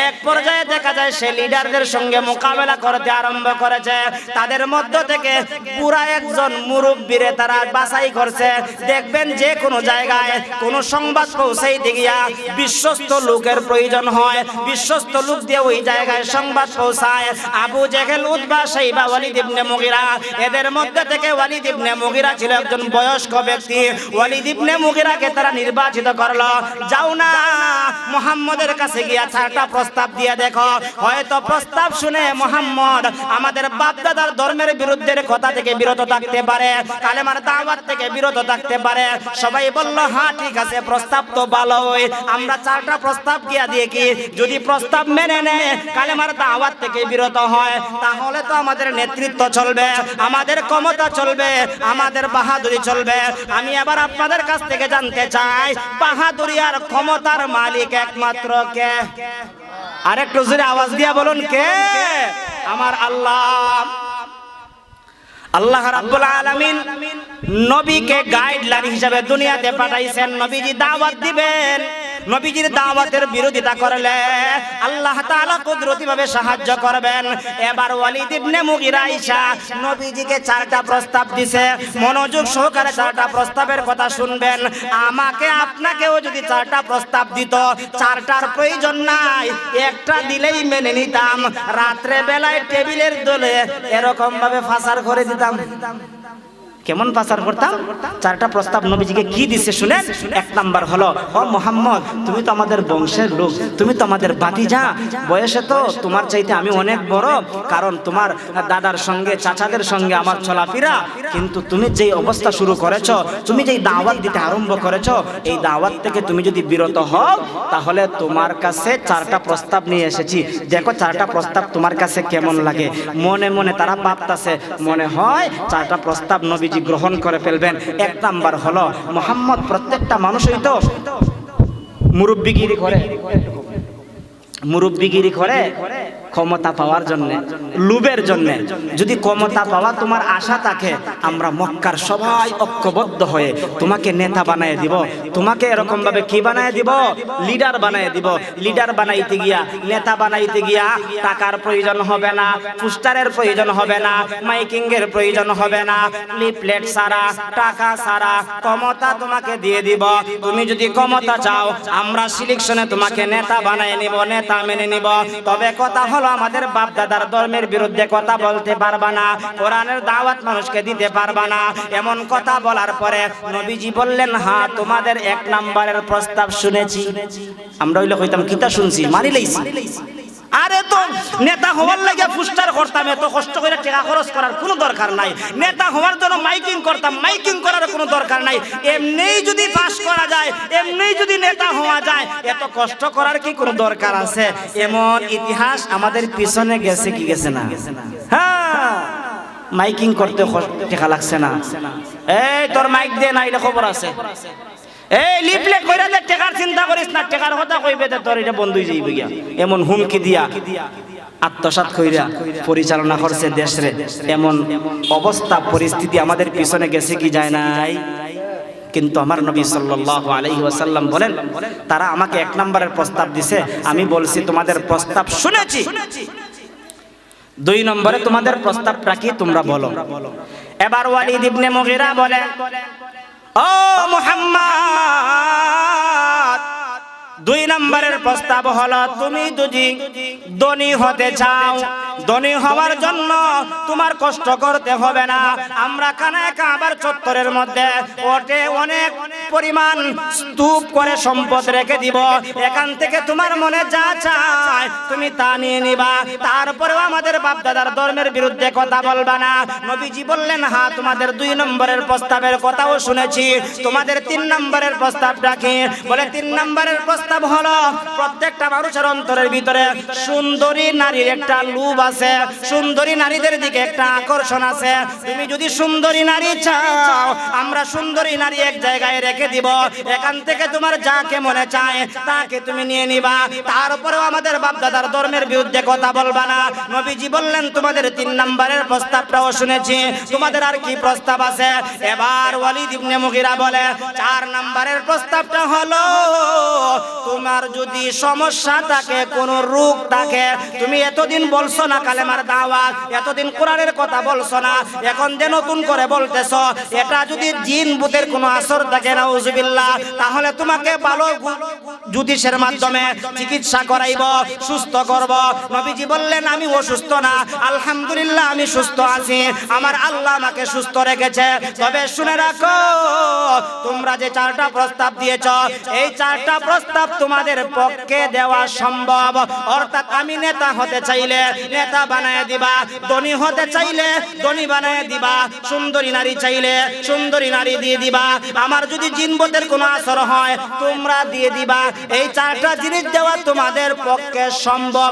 Speaker 1: এক পর্যায়ে দেখা যায় সে লিডারদের সঙ্গে মোকাবেলা করতে আরম্ভ করেছে। তাদের মধ্য থেকে পুরা একজন মুরব্বিরে তারা বাছাই করছে। দেখবেন যে কোনো জায়গায় কোনো সংবাদ পৌঁছাইতে গিয়া বিশ্বস্ত লোকের প্রয়োজন হয়, বিশ্বস্ত লোক দিয়ে ওই জায়গায় সংবাদ পৌঁছায়। আবু জেহেল, উতবা শাইবা, ওয়ালিদ ইবনে মুগীরা, এদের মধ্যে থেকে ওয়ালিদ ইবনে মুগীরা ছিল একজন বয়স্ক ব্যক্তি। ওয়ালিদ ইবনে মুগীরাকে তারা নির্বাচিত করলো, যাও না মুহাম্মদের কাছে গিয়া 4টা প্রস্তাব দিয়ে দেখো, হয়তো প্রস্তাব শুনে মুহাম্মদ আমাদের বাপ দাদার ধর্মের বিরুদ্ধের কথা থেকে বিরত থাকতে পারে, কালেমার দাওয়াত থেকে বিরত থাকতে পারে। সবাই বলল হ্যাঁ ঠিক আছে, প্রস্তাব তো ভালোই, আমরা 4টা প্রস্তাব গিয়া দিয়ে কি যদি প্রস্তাব মেনে নেয়, কালেমার দাওয়াত থেকে বিরত হয়, তাহলে তো আমাদের নেতৃত্ব চলবে, আমাদের ক্ষমতা চলবে, আমাদের বাহাদুরি চলবে। আমি এবার আপনাদের কাছ থেকে জানতে চাই, বাহাদুরি আর ক্ষমতার মালিক একমাত্র কে? আরেকটু জোরে আওয়াজ দিয়া বলুন কে? আমার আল্লাহ। আল্লাহ রাব্বুল আলামিন নবীকে গাইডলাইন হিসেবে দুনিয়াতে পাঠাইছেন। নবীজি দাওয়াত দিবেন, নবীজির দাওয়াতের বিরোধিতা করলে আল্লাহ তাআলা কুদরতি ভাবে সাহায্য করবেন। এবার ওয়ালিদ ইবনে মুগীরা আইসা নবীজিকে 4টা প্রস্তাব দিছে। মনোযোগ সহকারে 4টা প্রস্তাবের কথা শুনবেন। আমাকে আপনাকেও যদি 4টা প্রস্তাব দিত, 4টার প্রয়োজন নাই, একটা দিলেই মেনে নিতাম। রাত্রে বেলায় টেবিলের দলে এরকম ভাবে ফাসার করে দিতাম। কেমন পাচার করতাম? 4টা প্রস্তাব নবীজিকে কি দিছে শুনেন। 1 নাম্বার হলো, ও মুহাম্মদ তুমি তো আমাদের বংশের লোক, তুমি তো আমাদের ভাতিজা, বয়সে তো তোমার চাইতে আমি অনেক বড়, কারণ তোমার দাদার সঙ্গে চাচাদের সঙ্গে আমার চলাফেরা, কিন্তু তুমি যেই অবস্থা শুরু করেছো, তুমি যেই দাওয়াত দিতে আরম্ভ করেছো, এই দাওয়াত থেকে তুমি যদি বিরত হও, তাহলে তোমার কাছে 4টা প্রস্তাব নিয়ে এসেছি, দেখো 4টা প্রস্তাব তোমার কাছে কেমন লাগে। মনে মনে তারা ভাবতাছে, মনে হয় 4টা প্রস্তাব নবী গ্রহণ করে ফেলবেন। 1 নাম্বার হলো, মুহাম্মদ প্রত্যেকটা মানুষই তো মুরব্বিগিরি করে, মুরব্বিগিরি করে ক্ষমতা পাওয়ার জন্য, লোভের জন্য। যদি ক্ষমতা পাওয়া তোমার আশা থাকে, আমরা মক্কার সবাই ঐক্যবদ্ধ হয়ে তোমাকে নেতা বানায় দিব। তোমাকে এরকম ভাবে কি বানায় দিব? লিডার বানায় দিব। লিডার বানাইতে গিয়া, নেতা বানাইতে গিয়া টাকার প্রয়োজন হবে না, পোস্টারের প্রয়োজন হবে না, মাইকিং এর প্রয়োজন হবে না, লিফলেট ছাড়া, টাকা ছাড়া ক্ষমতা তোমাকে দিয়ে দিব। তুমি যদি ক্ষমতা চাও, আমরা সিলেকশনে তোমাকে নেতা বানায় নিব, নেতা মেনে নিব। তবে কথা হলো, আমাদের বাপ দাদার ধর্মের বিরুদ্ধে কথা বলতে পারবা না, কোরআনের দাওয়াত মানুষকে দিতে পারবা না। এমন কথা বলার পরে নবীজি বললেন, হ্যাঁ তোমাদের 1 নাম্বারের প্রস্তাব শুনেছি। আমরা হইলে কইতাম কিতা শুনছি, মানি লইছি। আরে তো নেতা হওয়ার লাগে পোস্টার করতাম, এত কষ্ট করে টাকা খরচ করার কোনো দরকার নাই। নেতা হওয়ার জন্য মাইকিং করতাম, মাইকিং করার কোনো দরকার নাই। এমনিই যদি পাস করা যায়, এমনিই যদি নেতা হওয়া যায়, এত কষ্ট করার কি কোনো দরকার আছে? এমন ইতিহাস আমাদের পিছনে গেছে কি গেছে না? হ্যাঁ,
Speaker 2: মাইকিং করতে টেকা লাগছে না। এই তোর মাইক দে নাইলে খবর আছে। এই লিফলেট কইরা দে, টেকার চিন্তা করিস না, টেকার কথা কইবে দে, তোর এটা বন্ধ হয়ে যাইবে গিয়া। এমন হুমকি দিয়া আত্মসাৎ কইরা পরিচালনা করছে দেশরে। এমন অবস্থা পরিস্থিতি আমাদের পিছনে গেছে কি যায় নাই? কিন্তু আমার নবী সাল্লাল্লাহু আলাইহি ওয়াসাল্লাম বলেন, তারা আমাকে এক নম্বরের প্রস্তাব দিছে, আমি বলছি তোমাদের প্রস্তাব শুনেছি, 2 নম্বরে তোমাদের প্রস্তাবটা কি তোমরা বলো। এবার ওয়ালিদ ইবনে মুগীরা বলে, ও মুহাম্মদ, 2 নম্বরের প্রস্তাব হলো তুমি যদি ধনী হতে চাও, ধনী হওয়ার জন্য তোমার কষ্ট করতে হবে না। আমরা কানায় কাবার চত্বরের মধ্যে ওটে অনেক পরিমাণ স্তূপ করে সম্পদ রেখে দিব, এখান থেকে তোমার মনে যা চায় তুমি তা নিয়ে নিবা, তারপরেও আমাদের বাপ দাদার ধর্মের বিরুদ্ধে কথা বলবা না। নবীজি বললেন, হ্যাঁ তোমাদের 2 নম্বরের প্রস্তাবের কথাও শুনেছি, তোমাদের 3 নম্বরের প্রস্তাবটা কি? বলে 3 নম্বরের প্রস্তাব হলো প্রত্যেকটা মানুষের অন্তরের ভিতরে সুন্দরী নারীর একটা লোভ আছে, সুন্দরী নারীদের দিকে একটা আকর্ষণ আছে। তুমি যদি সুন্দরী নারী চাও, আমরা সুন্দরী নারী এক জায়গায় রেখে দিব, এখান থেকে তোমার যাকে মনে চায় তাকে তুমি নিয়ে নিবা, তারপরেও আমাদের বাপ দাদার ধর্মের বিরুদ্ধে কথা বলবা না। নবীজি বললেন, তোমাদের 3 নম্বরের প্রস্তাবটাও শুনেছি, তোমাদের আর কি প্রস্তাব আছে? এবার ওয়ালিদ ইবনে মুগীরা বলে, 4 নম্বরের প্রস্তাবটা হলো তোমার যদি সমস্যা থাকে, কোন রোগ থাকে, তুমি এতদিন বলছো না কালেমার দাওয়াত, এতদিন কোরআনের কথা বলছো না, এখন যে নতুন করে বলতেছো, এটা যদি জিন ভূতের কোনো আসর থাকে নাউজুবিল্লাহ, তাহলে তোমাকে ভালো জ্যোতিষের মাধ্যমে চিকিৎসা করাইব, সুস্থ করব। নবীজি বললেন, আমি অসুস্থ না, আলহামদুলিল্লাহ আমি সুস্থ আছি, আমার আল্লাহ আমাকে সুস্থ রেখেছে। তবে শুনে রাখো, তোমরা যে 4টা প্রস্তাব দিয়েছ, এই 4টা প্রস্তাব তোমাদের পক্ষে দেওয়া সম্ভব। অর্থাৎ আমি নেতা হতে চাইলে নেতা বানায় দিবা, ধনী হতে চাইলে ধনী বানায় দিবা, সুন্দরী নারী চাইলে সুন্দরী নারী দিয়ে দিবা, আমার যদি জিনবতের কোনো আসর হয় তোমরা দিয়ে দিবা। এই 4টা জিনিস দেওয়া তোমাদের পক্ষে সম্ভব।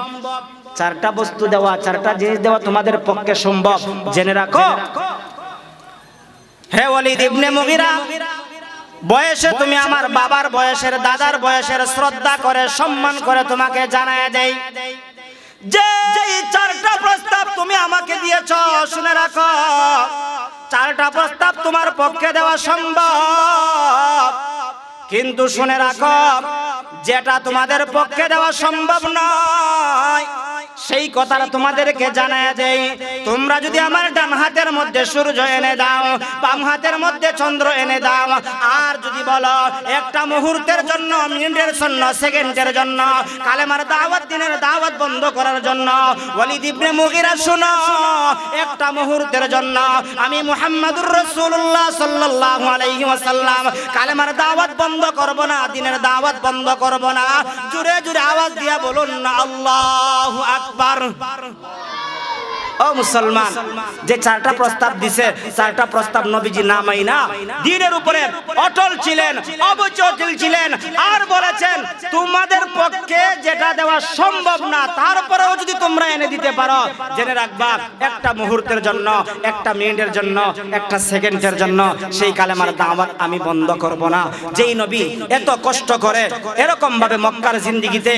Speaker 2: 4টা বস্তু দেওয়া, 4টা জিনিস দেওয়া তোমাদের পক্ষে সম্ভব। জেনে রাখো, হে ওয়ালিদ ইবনে মুগীরা, বয়সে তুমি আমার বাবার বয়সের, দাদার বয়সের শ্রদ্ধা করে সম্মান করে তোমাকে জানায় দেই, যে 4টা প্রস্তাব তুমি আমাকে দিয়েছ, শুনে রাখো 4টা প্রস্তাব তোমার পক্ষে দেওয়া সম্ভব, কিন্তু শুনে রাখো যেটা তোমাদের পক্ষে দেওয়া সম্ভব নয় সেই কথাটা তোমাদেরকে জানায় দেই। তোমরা যদি আমার ডান হাতের মধ্যে সূর্য এনে দাও, বাম হাতের মধ্যে চন্দ্র এনে দাও, আর যদি বলো একটা মুহূর্তের জন্য, মিনিটের জন্য, সেকেন্ডের জন্য কালেমার দাওয়াত, দিনের দাওয়াত বন্ধ করার জন্য, ওয়ালিদ ইবনে মুগীরা শুনো, একটা মুহূর্তের জন্য আমি মুহাম্মাদুর রাসূলুল্লাহ সাল্লাল্লাহু আলাইহি ওয়াসাল্লাম কালেমার দাওয়াত বন্ধ করব না, দিনের দাওয়াত বন্ধ করব না। জোরে জোরে আওয়াজ দিয়া বলুন না আল্লাহু আকবার। ও মুসলমান, যে 4টা প্রস্তাব দিছে, 4টা প্রস্তাব নবীজি না মাইনা দ্বীনের উপরে অটল ছিলেন, অবিচল ছিলেন, আর বলেছেন তোমাদের পক্ষে যেটা দেওয়া সম্ভব না তারপরেও যদি তোমরা এনে দিতে পারো, জেনে রাখবা একটা মুহূর্তের জন্য, একটা মিনিটের জন্য, একটা সেকেন্ডের জন্য সেই কালেমার দাওয়াত আমি বন্ধ করব না। যেই নবী এত কষ্ট করে এরকম ভাবে মক্কার জিন্দেগিতে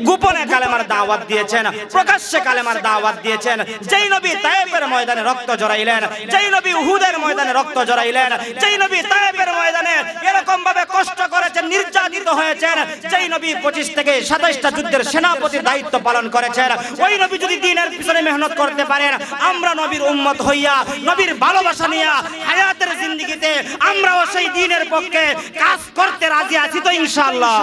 Speaker 2: গোপনে কালেমার দাওয়াত দিয়েছেন, প্রকাশ্যে কালেমার দাওয়াত দিয়েছেন, যেই নবী তায়েফের ময়দানে রক্ত জড়াইলেন, যেই নবী উহুদের ময়দানে রক্ত জড়াইলেন, যেই নবী তায়েফের ময়দানে এরকম ভাবে কষ্ট করেছেন, নির্যাতিত হয়েছেন, যেই নবী 25 থেকে 27টা যুদ্ধের সেনাপতির দায়িত্ব পালন করেছেন, ওই নবী যদি দ্বীনের পিছনে মেহনত করতে পারেন, আমরা নবীর উম্মত হইয়া, নবীর ভালোবাসা নিয়া হায়াতের জিন্দেগিতে আমরাও সেই দ্বীনের পক্ষে কাজ করতে রাজি আছি তো ইনশাআল্লাহ।